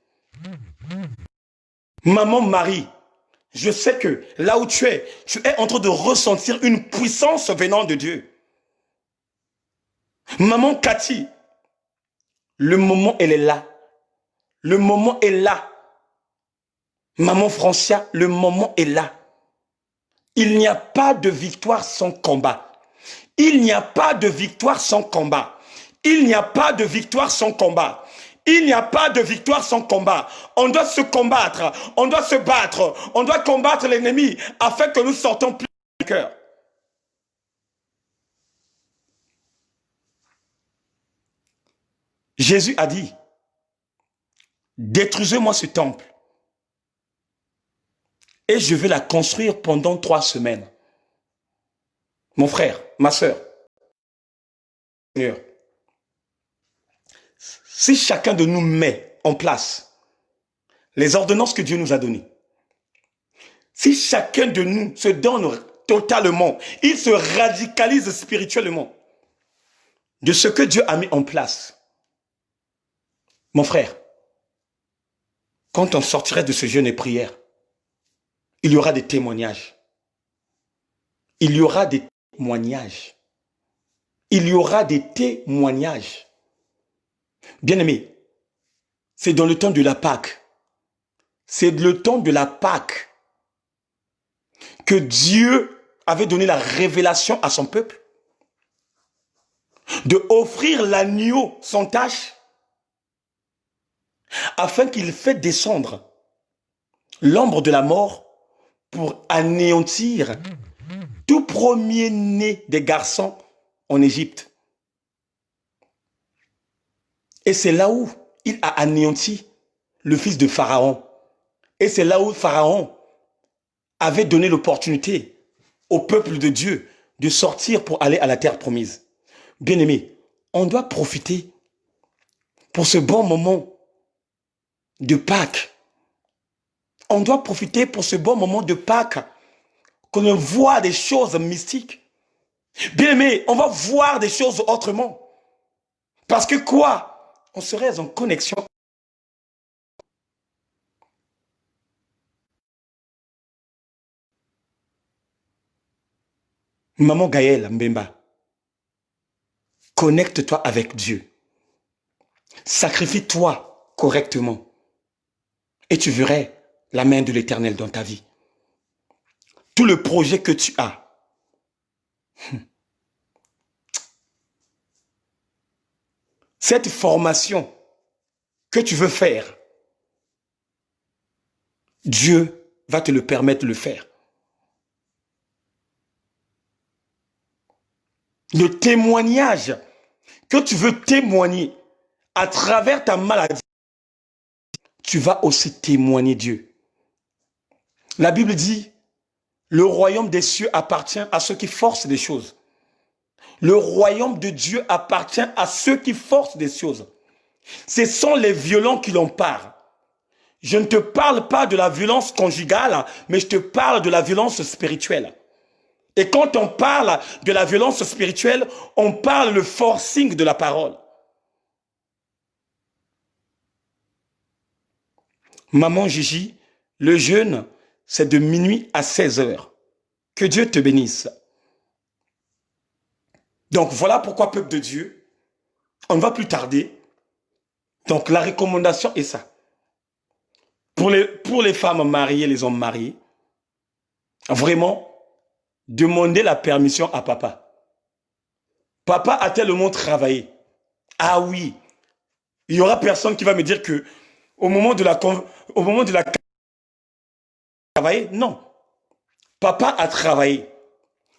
A: Maman Marie, je sais que là où tu es en train de ressentir une puissance venant de Dieu. Maman Cathy, le moment, elle est là. Le moment est là. Maman Francia, le moment est là. Il n'y a pas de victoire sans combat. Il n'y a pas de victoire sans combat. Il n'y a pas de victoire sans combat. Il n'y a pas de victoire sans combat. On doit se combattre, on doit se battre, on doit combattre l'ennemi afin que nous sortons plus du cœur. Jésus a dit, détruisez-moi ce temple et je vais la construire pendant 3 semaines. Mon frère, ma soeur, Seigneur, si chacun de nous met en place les ordonnances que Dieu nous a données, si chacun de nous se donne totalement, il se radicalise spirituellement de ce que Dieu a mis en place, mon frère, quand on sortirait de ce jeûne et prière, il y aura des témoignages. Il y aura des témoignages. Il y aura des témoignages. Bien-aimés, c'est dans le temps de la Pâque. C'est le temps de la Pâque que Dieu avait donné la révélation à son peuple de offrir l'agneau sans tache afin qu'il fait descendre l'ombre de la mort pour anéantir tout premier-né des garçons en Égypte. Et c'est là où il a anéanti le fils de Pharaon. Et c'est là où Pharaon avait donné l'opportunité au peuple de Dieu de sortir pour aller à la terre promise. Bien-aimés, on doit profiter pour ce bon moment de Pâques. On doit profiter pour ce bon moment de Pâques, qu'on voit des choses mystiques. Bien-aimés, on va voir des choses autrement. Parce que quoi? On serait en connexion. Maman Gaëlle Mbemba, connecte-toi avec Dieu. Sacrifie-toi correctement. Et tu verrais la main de l'Éternel dans ta vie. Tout le projet que tu as. Cette formation que tu veux faire, Dieu va te le permettre de le faire. Le témoignage que tu veux témoigner à travers ta maladie, tu vas aussi témoigner Dieu. La Bible dit, le royaume des cieux appartient à ceux qui forcent des choses. Le royaume de Dieu appartient à ceux qui forcent des choses. Ce sont les violents qui l'en parlent. Je ne te parle pas de la violence conjugale, mais je te parle de la violence spirituelle. Et quand on parle de la violence spirituelle, on parle le forcing de la parole. Maman Gigi, le jeûne, c'est de minuit à 16 heures. Que Dieu te bénisse. Donc voilà pourquoi, peuple de Dieu, on ne va plus tarder. Donc la recommandation est ça. Pour les femmes mariées, les hommes mariés, vraiment, demandez la permission à papa. Papa a tellement travaillé. Ah oui, il n'y aura personne qui va me dire que au moment de la travailler, non. Papa a travaillé.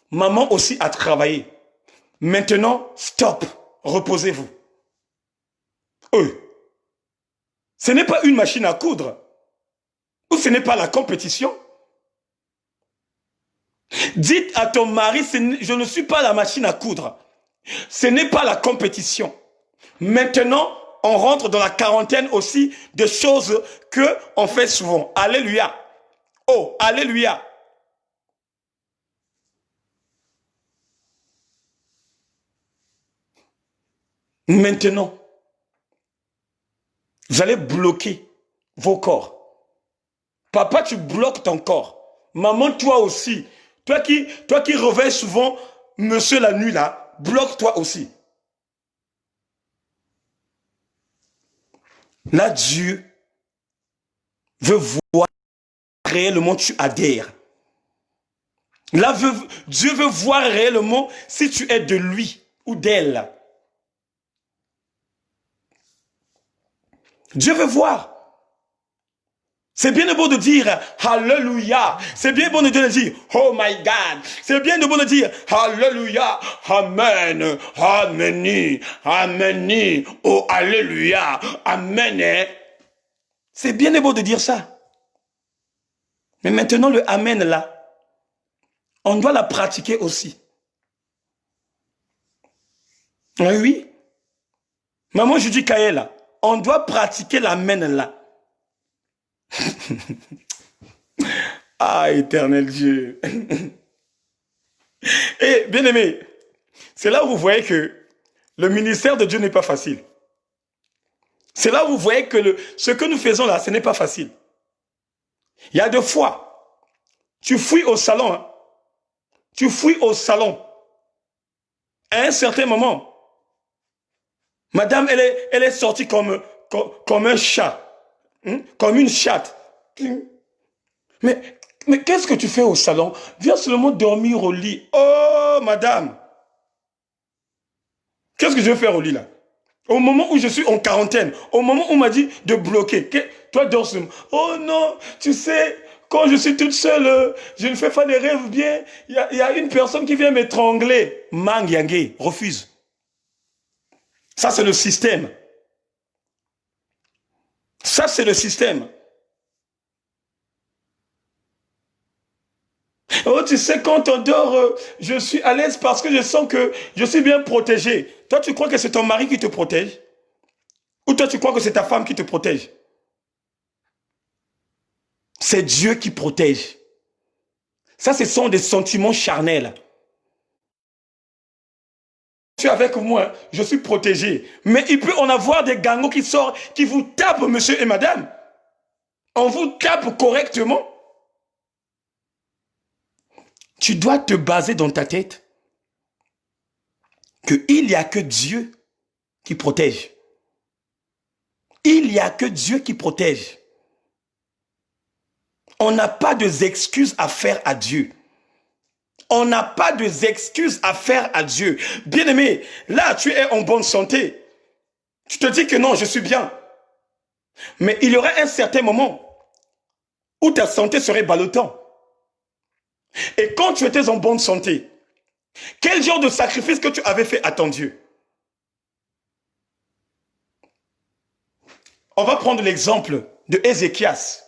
A: Maman aussi a travaillé. Maintenant, stop. Reposez-vous. Ce n'est pas une machine à coudre. Ou ce n'est pas la compétition. Dites à ton mari, je ne suis pas la machine à coudre. Ce n'est pas la compétition. Maintenant, on rentre dans la quarantaine aussi de choses que on fait souvent. Alléluia. Oh, alléluia. Maintenant, vous allez bloquer vos corps. Papa, tu bloques ton corps. Maman, toi aussi. Toi qui réveilles souvent monsieur la nuit là, bloque-toi aussi. Là, Dieu veut voir réellement tu adhères. Là, Dieu veut voir réellement si tu es de lui ou d'elle. Dieu veut voir. C'est bien de beau de dire Alléluia. C'est bien bon de dire Oh my God. C'est bien de beau de dire Alléluia. Amen. Amen. Amen. Oh Alléluia. Amen. C'est bien de beau de dire ça. Mais maintenant le Amen là, on doit la pratiquer aussi. Oui. Maman, je dis Kaël, on doit pratiquer l'Amen là. Ah, éternel Dieu. Et bien aimé, c'est là où vous voyez que le ministère de Dieu n'est pas facile. C'est là où vous voyez que ce que nous faisons là, ce n'est pas facile. Il y a des fois, tu fouilles au salon. Hein. Tu fouilles au salon. À un certain moment, madame, elle est sortie comme un chat. Comme une chatte. Mais qu'est-ce que tu fais au salon? Viens seulement dormir au lit. Oh, madame. Qu'est-ce que je vais faire au lit là? Au moment où je suis en quarantaine, au moment où on m'a dit de bloquer, toi dors seulement. Oh non, tu sais, quand je suis toute seule, je ne fais pas des rêves bien. Il y a une personne qui vient m'étrangler. Mang Yangé, refuse. Ça, c'est le système. Ça, c'est le système. Oh, tu sais, quand on dort, je suis à l'aise parce que je sens que je suis bien protégé. Toi, tu crois que c'est ton mari qui te protège? Ou toi, tu crois que c'est ta femme qui te protège? C'est Dieu qui protège. Ça, ce sont des sentiments charnels. Tu es avec moi, je suis protégé. Mais il peut en avoir des gangos qui sortent, qui vous tapent, monsieur et madame. On vous tape correctement. Tu dois te baser dans ta tête qu'il n'y a que Dieu qui protège. Il n'y a que Dieu qui protège. On n'a pas d'excuses à faire à Dieu. On n'a pas d'excuses à faire à Dieu. Bien-aimé, là, tu es en bonne santé. Tu te dis que non, je suis bien. Mais il y aura un certain moment où ta santé serait ballottante. Et quand tu étais en bonne santé, quel genre de sacrifice que tu avais fait à ton Dieu? On va prendre l'exemple de Ézéchias.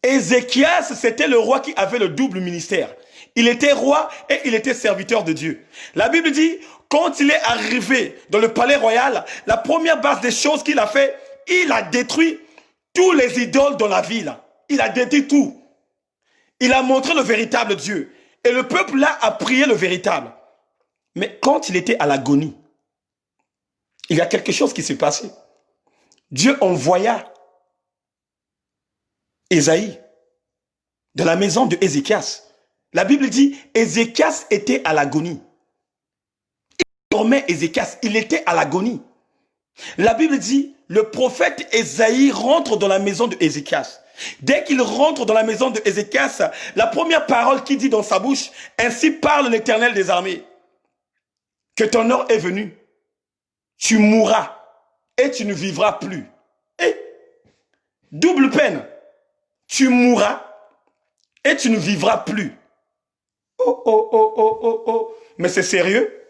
A: Ézéchias, c'était le roi qui avait le double ministère. Il était roi et il était serviteur de Dieu. La Bible dit, quand il est arrivé dans le palais royal, la première base des choses qu'il a fait, il a détruit tous les idoles dans la ville. Il a détruit tout. Il a montré le véritable Dieu. Et le peuple là a prié le véritable. Mais quand il était à l'agonie, il y a quelque chose qui s'est passé. Dieu envoya Ésaïe de la maison de Ézéchias. La Bible dit, Ézéchias était à l'agonie. Il dormait Ézéchias, il était à l'agonie. La Bible dit, le prophète Ésaïe rentre dans la maison de Ézéchias. Dès qu'il rentre dans la maison de Ézéchias, la première parole qu'il dit dans sa bouche, ainsi parle l'Éternel des armées, que ton heure est venue, tu mourras et tu ne vivras plus. Et double peine, tu mourras et tu ne vivras plus. Oh, oh, oh, oh, oh, oh. Mais c'est sérieux?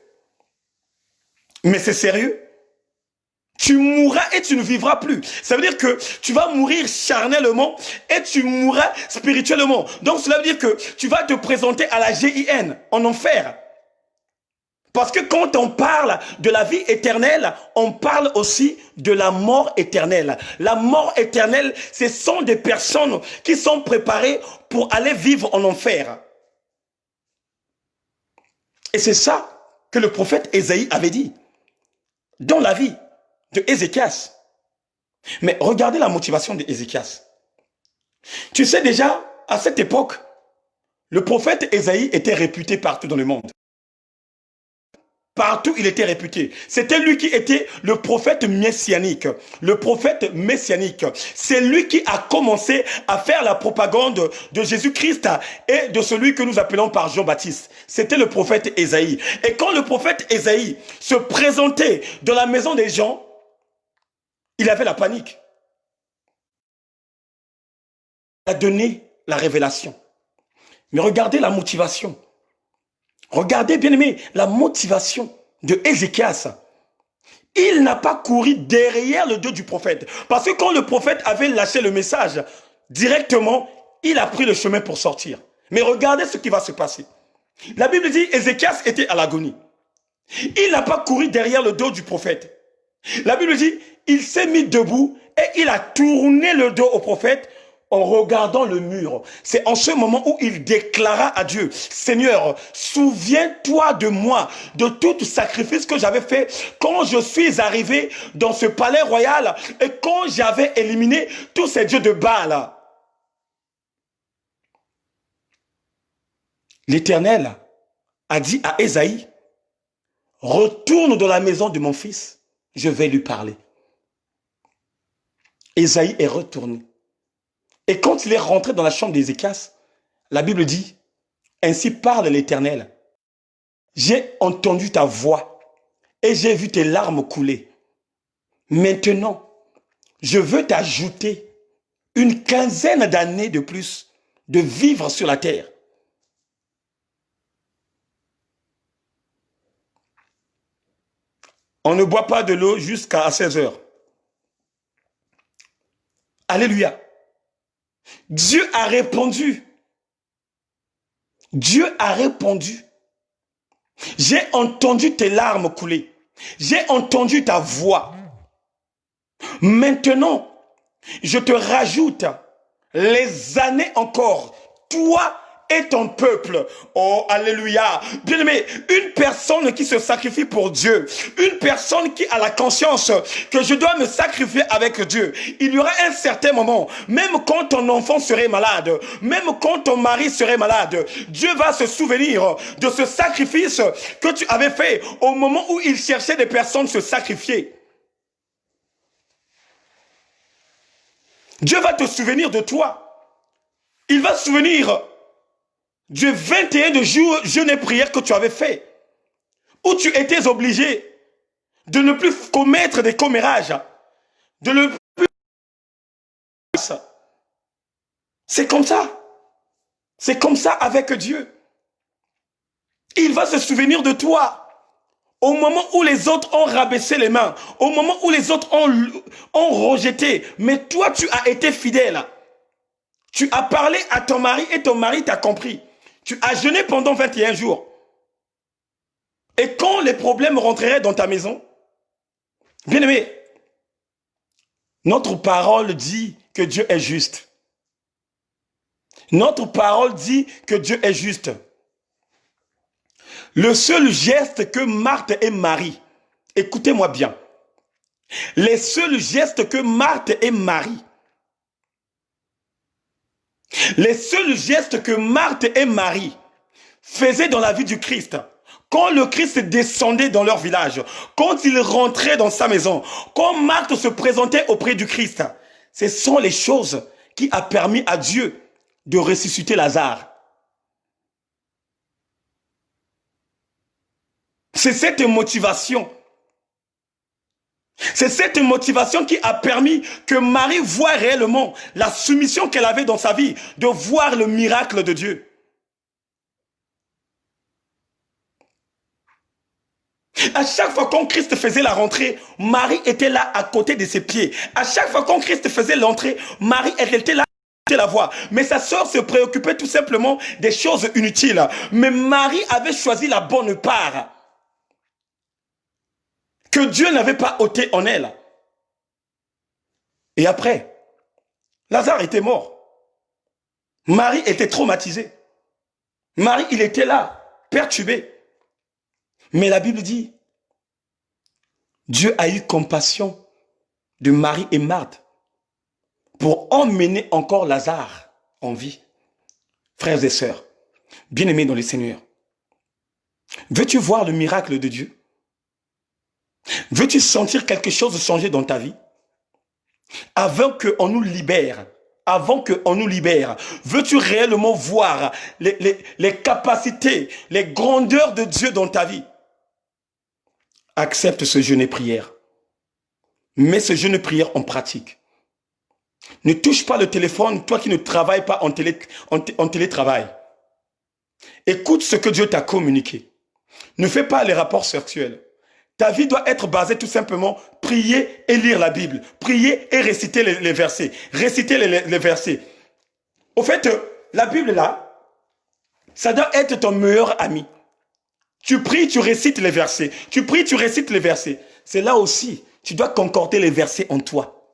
A: Mais c'est sérieux? Tu mourras et tu ne vivras plus. Ça veut dire que tu vas mourir charnellement et tu mourras spirituellement. Donc cela veut dire que tu vas te présenter à la GIN, en enfer. Parce que quand on parle de la vie éternelle, on parle aussi de la mort éternelle. La mort éternelle, ce sont des personnes qui sont préparées pour aller vivre en enfer. Et c'est ça que le prophète Ésaïe avait dit dans la vie de Ézéchias. Mais regardez la motivation d'Ézéchias. Tu sais déjà, à cette époque, le prophète Ésaïe était réputé partout dans le monde. Partout, il était réputé. C'était lui qui était le prophète messianique. Le prophète messianique. C'est lui qui a commencé à faire la propagande de Jésus-Christ et de celui que nous appelons par Jean-Baptiste. C'était le prophète Ésaïe. Et quand le prophète Ésaïe se présentait dans la maison des gens, il avait la panique. Il a donné la révélation. Mais regardez la motivation. Regardez, bien aimé, la motivation de Ézéchias. Il n'a pas couru derrière le dos du prophète. Parce que quand le prophète avait lâché le message, directement, il a pris le chemin pour sortir. Mais regardez ce qui va se passer. La Bible dit Ézéchias était à l'agonie. Il n'a pas couru derrière le dos du prophète. La Bible dit, il s'est mis debout et il a tourné le dos au prophète en regardant le mur. C'est en ce moment où il déclara à Dieu, Seigneur, souviens-toi de moi, de tout sacrifice que j'avais fait quand je suis arrivé dans ce palais royal et quand j'avais éliminé tous ces dieux de Baal. L'Éternel a dit à Ésaïe, retourne dans la maison de mon fils, je vais lui parler. Ésaïe est retourné. Et quand il est rentré dans la chambre d'Ézéchias, la Bible dit, ainsi parle l'Éternel. J'ai entendu ta voix et j'ai vu tes larmes couler. Maintenant, je veux t'ajouter une quinzaine d'années de plus de vivre sur la terre. On ne boit pas de l'eau jusqu'à 16 heures. Alléluia. Dieu a répondu. Dieu a répondu. J'ai entendu tes larmes couler. J'ai entendu ta voix. Maintenant, je te rajoute les années encore. Toi et ton peuple. Oh, alléluia. Bien-aimé, une personne qui se sacrifie pour Dieu, une personne qui a la conscience que je dois me sacrifier avec Dieu, il y aura un certain moment, même quand ton enfant serait malade, même quand ton mari serait malade, Dieu va se souvenir de ce sacrifice que tu avais fait au moment où il cherchait des personnes se sacrifier. Dieu va te souvenir de toi. Il va se souvenir du 21 de jours jeûne et prière que tu avais fait, où tu étais obligé de ne plus commettre des commérages, de ne plus... C'est comme ça. C'est comme ça avec Dieu. Il va se souvenir de toi. Au moment où les autres ont rabaissé les mains, au moment où les autres ont rejeté, mais toi tu as été fidèle. Tu as parlé à ton mari et ton mari t'a compris. Tu as jeûné pendant 21 jours. Et quand les problèmes rentreraient dans ta maison, bien aimé, notre parole dit que Dieu est juste. Notre parole dit que Dieu est juste. Le seul geste que Marthe et Marie, écoutez-moi bien, les seuls gestes que Marthe et Marie, les seuls gestes que Marthe et Marie faisaient dans la vie du Christ, quand le Christ descendait dans leur village, quand il rentrait dans sa maison, quand Marthe se présentait auprès du Christ, ce sont les choses qui ont permis à Dieu de ressusciter Lazare. C'est cette motivation. C'est cette motivation qui a permis que Marie voie réellement la soumission qu'elle avait dans sa vie, de voir le miracle de Dieu. À chaque fois qu'on Christ faisait la rentrée, Marie était là à côté de ses pieds. À chaque fois qu'on Christ faisait l'entrée, Marie était là à la voix. Mais sa sœur se préoccupait tout simplement des choses inutiles. Mais Marie avait choisi la bonne part que Dieu n'avait pas ôtée en elle. Et après, Lazare était mort. Marie était traumatisée. Marie, il était là, perturbé. Mais la Bible dit, Dieu a eu compassion de Marie et Marthe pour emmener encore Lazare en vie. Frères et sœurs, bien-aimés dans le Seigneur, veux-tu voir le miracle de Dieu? Veux-tu sentir quelque chose changer dans ta vie? Avant qu'on nous libère, veux-tu réellement voir les capacités, les grandeurs de Dieu dans ta vie? Accepte ce jeûne et prière. Mets ce jeûne et prière en pratique. Ne touche pas le téléphone, toi qui ne travailles pas en télétravail. Écoute ce que Dieu t'a communiqué. Ne fais pas les rapports sexuels. Ta vie doit être basée tout simplement prier et lire la Bible. Prier et réciter les versets. Réciter les versets. Au fait, la Bible là, ça doit être ton meilleur ami. Tu pries, tu récites les versets. Tu pries, tu récites les versets. C'est là aussi, tu dois concorder les versets en toi.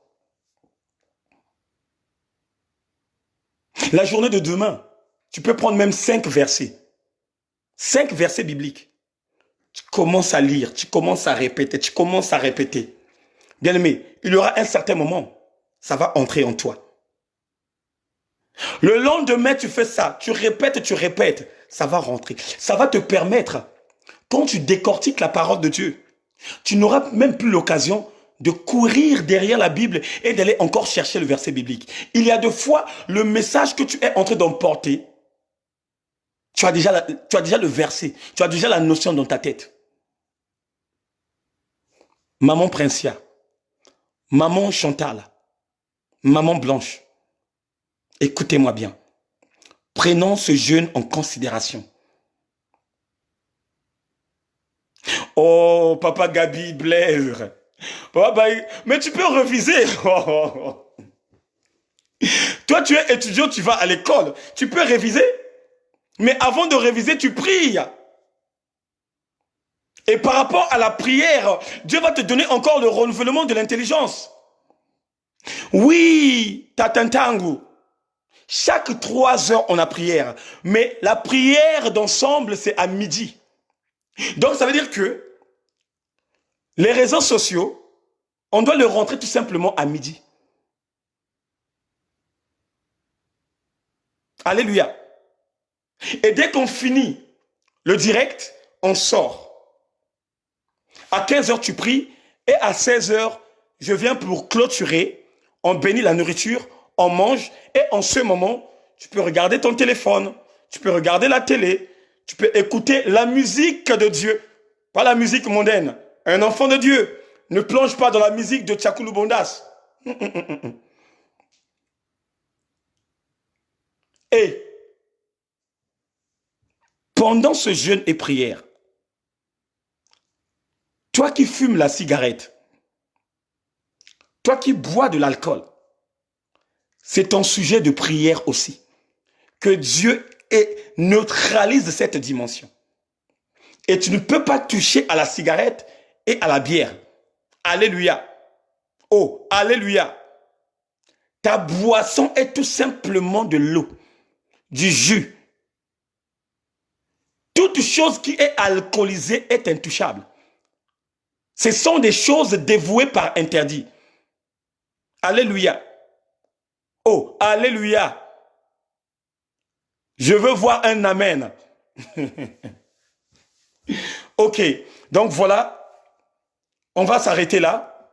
A: La journée de demain, tu peux prendre même 5 versets. 5 versets bibliques. Tu commences à lire, tu commences à répéter, Bien aimé, il y aura un certain moment, ça va entrer en toi. Le lendemain, tu fais ça, tu répètes, ça va rentrer. Ça va te permettre, quand tu décortiques la parole de Dieu, tu n'auras même plus l'occasion de courir derrière la Bible et d'aller encore chercher le verset biblique. Il y a des fois, le message que tu es en train d'emporter, tu as déjà le verset, tu as déjà la notion dans ta tête. Maman Princia, maman Chantal, maman Blanche, écoutez-moi bien. Prenons ce jeûne en considération. Oh, papa Gabi, Blaise. Papa, mais tu peux reviser. Toi, tu es étudiant, tu vas à l'école. Tu peux réviser. Mais avant de réviser, tu pries. Et par rapport à la prière, Dieu va te donner encore le renouvellement de l'intelligence. Oui, Tatantangu. Chaque 3 heures, on a prière. Mais la prière d'ensemble, c'est à midi. Donc, ça veut dire que les réseaux sociaux, on doit le rentrer tout simplement à midi. Alléluia. Et dès qu'on finit le direct, on sort. À 15 heures, tu pries. Et à 16 heures, je viens pour clôturer. On bénit la nourriture, on mange. Et en ce moment, tu peux regarder ton téléphone. Tu peux regarder la télé. Tu peux écouter la musique de Dieu. Pas la musique mondaine. Un enfant de Dieu ne plonge pas dans la musique de Tchakoulou Bondas. Et pendant ce jeûne et prière, toi qui fumes la cigarette, toi qui bois de l'alcool, c'est ton sujet de prière aussi. Que Dieu neutralise cette dimension. Et tu ne peux pas toucher à la cigarette et à la bière. Alléluia. Oh, alléluia. Ta boisson est tout simplement de l'eau, du jus. Toute chose qui est alcoolisée est intouchable. Ce sont des choses dévouées par interdit. Alléluia. Oh, alléluia. Je veux voir un amen. Ok, donc voilà. On va s'arrêter là.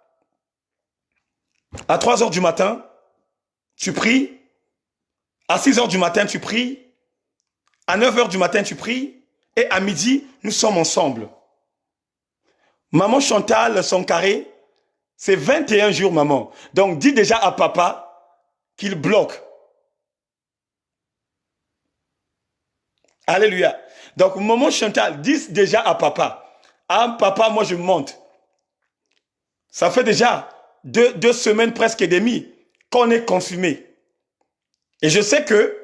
A: À 3 heures du matin, tu pries. À 6 heures du matin, tu pries. À 9 heures du matin, tu pries. Et à midi, nous sommes ensemble. Maman Chantal, son carré, c'est 21 jours, maman. Donc, dis déjà à papa qu'il bloque. Alléluia. Donc, maman Chantal, dis déjà à papa. Ah, papa, moi je monte. Ça fait déjà deux semaines presque et demie qu'on est consumé. Et je sais que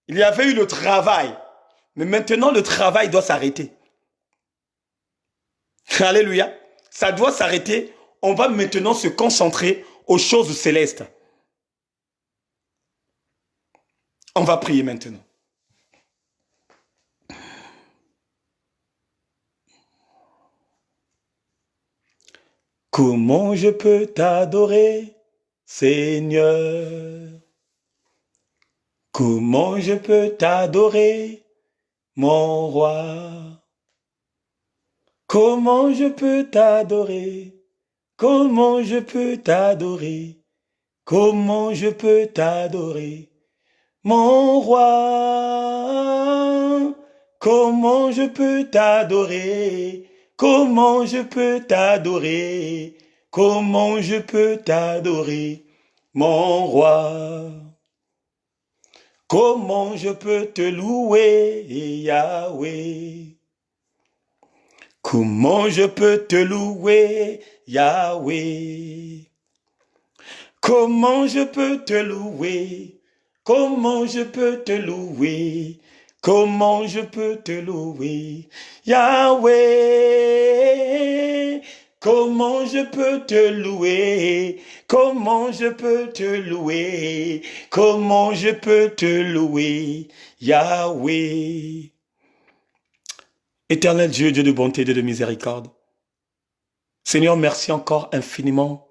A: il y avait eu le travail. Mais maintenant, le travail doit s'arrêter. Alléluia. Ça doit s'arrêter. On va maintenant se concentrer aux choses célestes. On va prier maintenant. Comment je peux t'adorer, Seigneur? Comment je peux t'adorer, mon roi? Comment je peux t'adorer? Comment je peux t'adorer? Comment je peux t'adorer, mon roi? Comment je peux t'adorer? Comment je peux t'adorer? Comment je peux t'adorer, mon roi? Comment je peux te louer, Yahweh? Comment je peux te louer, Yahweh? Comment je peux te louer? Comment je peux te louer? Comment je peux te louer? Yahweh, comment je peux te louer? Comment je peux te louer? Comment je peux te louer? Yahweh. Éternel Dieu, Dieu de bonté, Dieu de miséricorde. Seigneur, merci encore infiniment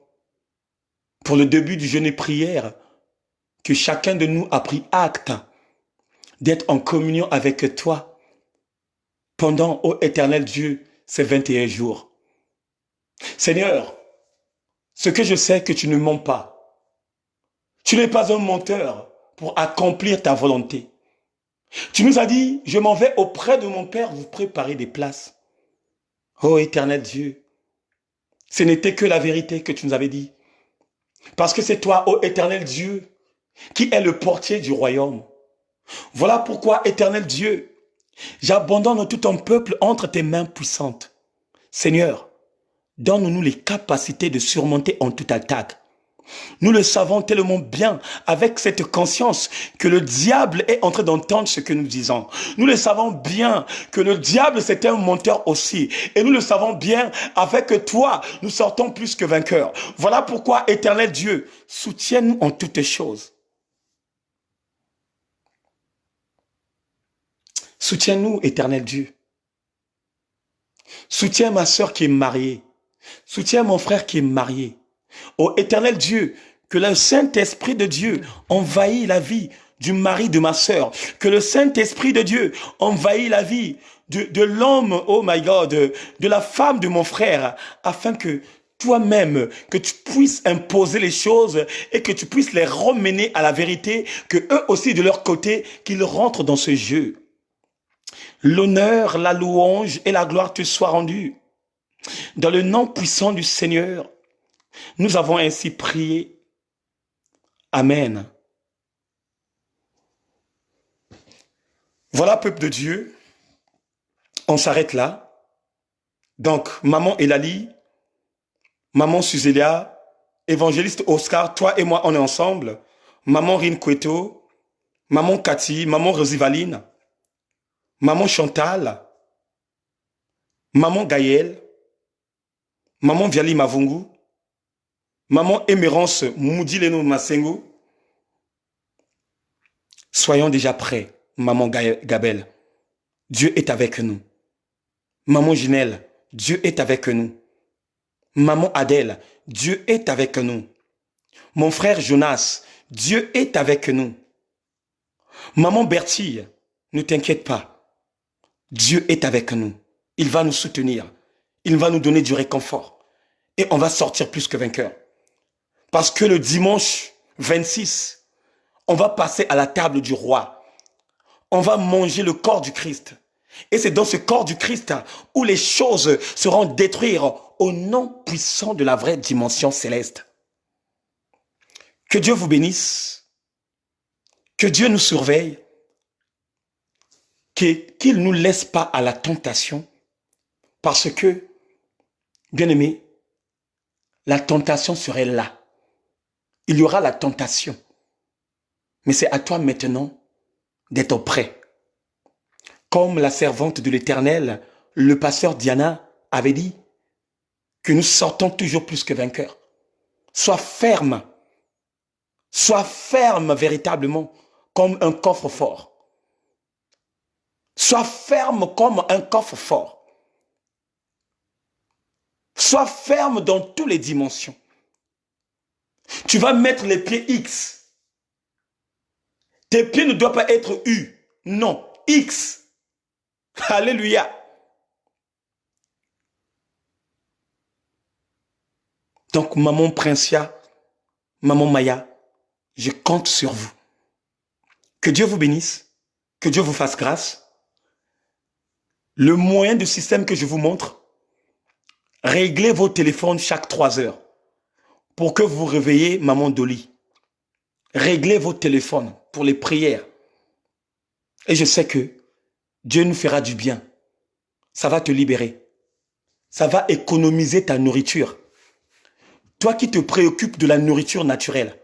A: pour le début du jeûne et prière, que chacun de nous a pris acte d'être en communion avec toi pendant, ô éternel Dieu, ces 21 jours. Seigneur, ce que je sais que tu ne mens pas. Tu n'es pas un menteur pour accomplir ta volonté. Tu nous as dit, je m'en vais auprès de mon Père vous préparer des places. Ô éternel Dieu, ce n'était que la vérité que tu nous avais dit. Parce que c'est toi, ô éternel Dieu, qui est le portier du royaume. Voilà pourquoi, éternel Dieu, j'abandonne tout ton peuple entre tes mains puissantes. Seigneur, donne-nous les capacités de surmonter en toute attaque. Nous le savons tellement bien avec cette conscience que le diable est en train d'entendre ce que nous disons. Nous le savons bien que le diable c'est un menteur aussi. Et nous le savons bien avec toi, nous sortons plus que vainqueurs. Voilà pourquoi, éternel Dieu, soutiens-nous en toutes choses. Soutiens-nous, éternel Dieu. Soutiens ma soeur qui est mariée. Soutiens mon frère qui est marié. Ô éternel Dieu, que le Saint-Esprit de Dieu envahit la vie du mari de ma sœur. Que le Saint-Esprit de Dieu envahit la vie de l'homme, oh my God, de la femme de mon frère, afin que toi-même, que tu puisses imposer les choses et que tu puisses les ramener à la vérité, que eux aussi de leur côté, qu'ils rentrent dans ce jeu. L'honneur, la louange et la gloire te soient rendues. Dans le nom puissant du Seigneur, nous avons ainsi prié. Amen. Voilà, peuple de Dieu, on s'arrête là. Donc, maman Elali, maman Suzélia, évangéliste Oscar, toi et moi, on est ensemble. Maman Rinqueto, maman Cathy, maman Rosivaline, maman Chantal, maman Gaëlle, maman Viali Mavungu, maman Émérance Moudileno Masengo. Soyons déjà prêts, maman Gabelle. Dieu est avec nous. Maman Ginelle, Dieu est avec nous. Maman Adèle, Dieu est avec nous. Mon frère Jonas, Dieu est avec nous. Maman Bertille, ne t'inquiète pas. Dieu est avec nous. Il va nous soutenir. Il va nous donner du réconfort. Et on va sortir plus que vainqueurs. Parce que le dimanche 26, on va passer à la table du roi. On va manger le corps du Christ. Et c'est dans ce corps du Christ où les choses seront détruites au nom puissant de la vraie dimension céleste. Que Dieu vous bénisse. Que Dieu nous surveille. Qu'il ne nous laisse pas à la tentation. Parce que, bien aimé, la tentation serait là. Il y aura la tentation. Mais c'est à toi maintenant d'être prêt. Comme la servante de l'Éternel, le pasteur Diana avait dit, que nous sortons toujours plus que vainqueurs. Sois ferme véritablement comme un coffre-fort. Sois ferme comme un coffre-fort. Sois ferme dans toutes les dimensions. Tu vas mettre les pieds X. Tes pieds ne doivent pas être U. Non, X. Alléluia. Donc, maman Princia, maman Maya, je compte sur vous. Que Dieu vous bénisse, que Dieu vous fasse grâce. Le moyen du système que je vous montre, réglez vos téléphones chaque 3 heures pour que vous réveillez maman Dolly. Réglez vos téléphones pour les prières. Et je sais que Dieu nous fera du bien. Ça va te libérer. Ça va économiser ta nourriture. Toi qui te préoccupes de la nourriture naturelle,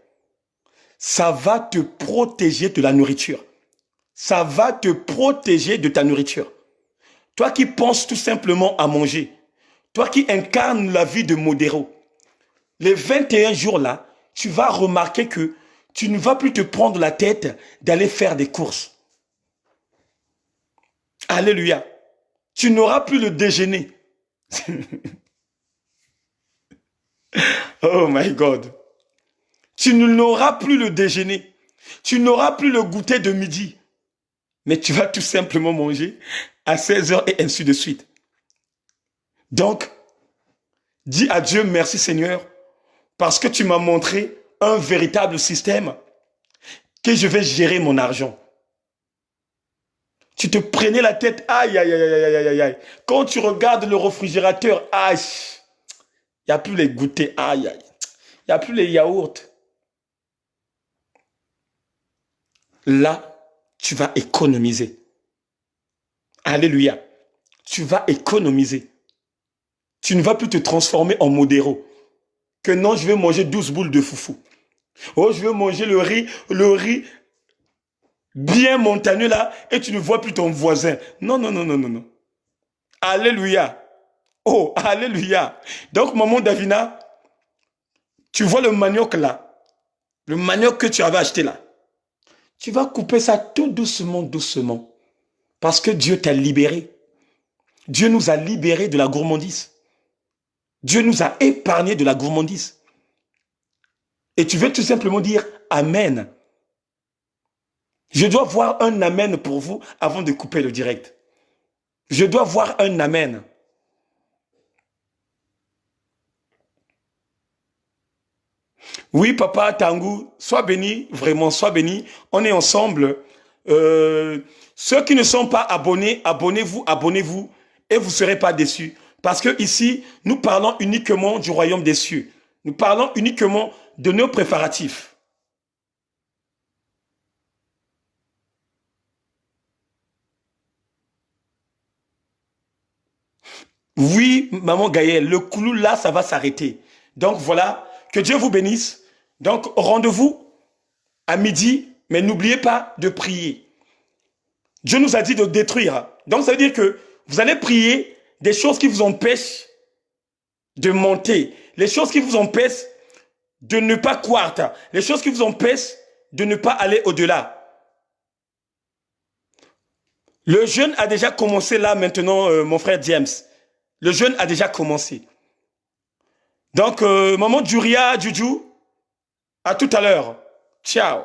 A: ça va te protéger de la nourriture. Ça va te protéger de ta nourriture. Toi qui penses tout simplement à manger, toi qui incarnes la vie de modéro, les 21 jours là, tu vas remarquer que tu ne vas plus te prendre la tête d'aller faire des courses. Alléluia. Tu n'auras plus le déjeuner. Oh my God. Tu n'auras plus le déjeuner. Tu n'auras plus le goûter de midi. Mais tu vas tout simplement manger à 16 heures et ainsi de suite. Donc, dis à Dieu merci Seigneur parce que tu m'as montré un véritable système que je vais gérer mon argent. Tu te prenais la tête, aïe, aïe, aïe, aïe, aïe, aïe, aïe. Quand tu regardes le réfrigérateur, aïe, il n'y a plus les goûters, aïe, aïe. Il n'y a plus les yaourts. Là, tu vas économiser. Alléluia. Tu vas économiser. Tu ne vas plus te transformer en modéro. Que non, je vais manger 12 boules de foufou. Oh, je vais manger le riz bien montagneux là, et tu ne vois plus ton voisin. Non, non, non, non, non, non. Alléluia. Oh, alléluia. Donc, maman Davina, tu vois le manioc là, le manioc que tu avais acheté là. Tu vas couper ça tout doucement, doucement. Parce que Dieu t'a libéré. Dieu nous a libérés de la gourmandise. Dieu nous a épargnés de la gourmandise. Et tu veux tout simplement dire Amen. Je dois voir un Amen pour vous avant de couper le direct. Je dois voir un Amen. Oui, papa Tangu, sois béni, vraiment, sois béni. On est ensemble. Ceux qui ne sont pas abonnés, abonnez-vous, abonnez-vous et vous ne serez pas déçus. Parce que ici, nous parlons uniquement du royaume des cieux. Nous parlons uniquement de nos préparatifs. Oui, maman Gaëlle, le clou là, ça va s'arrêter. Donc voilà, que Dieu vous bénisse. Donc rendez-vous à midi, mais n'oubliez pas de prier. Dieu nous a dit de détruire. Donc ça veut dire que vous allez prier des choses qui vous empêchent de monter, les choses qui vous empêchent de ne pas croître, les choses qui vous empêchent de ne pas aller au-delà. Le jeûne a déjà commencé là maintenant, mon frère James. Le jeûne a déjà commencé. Donc, maman Djuria, Juju, à tout à l'heure. Ciao.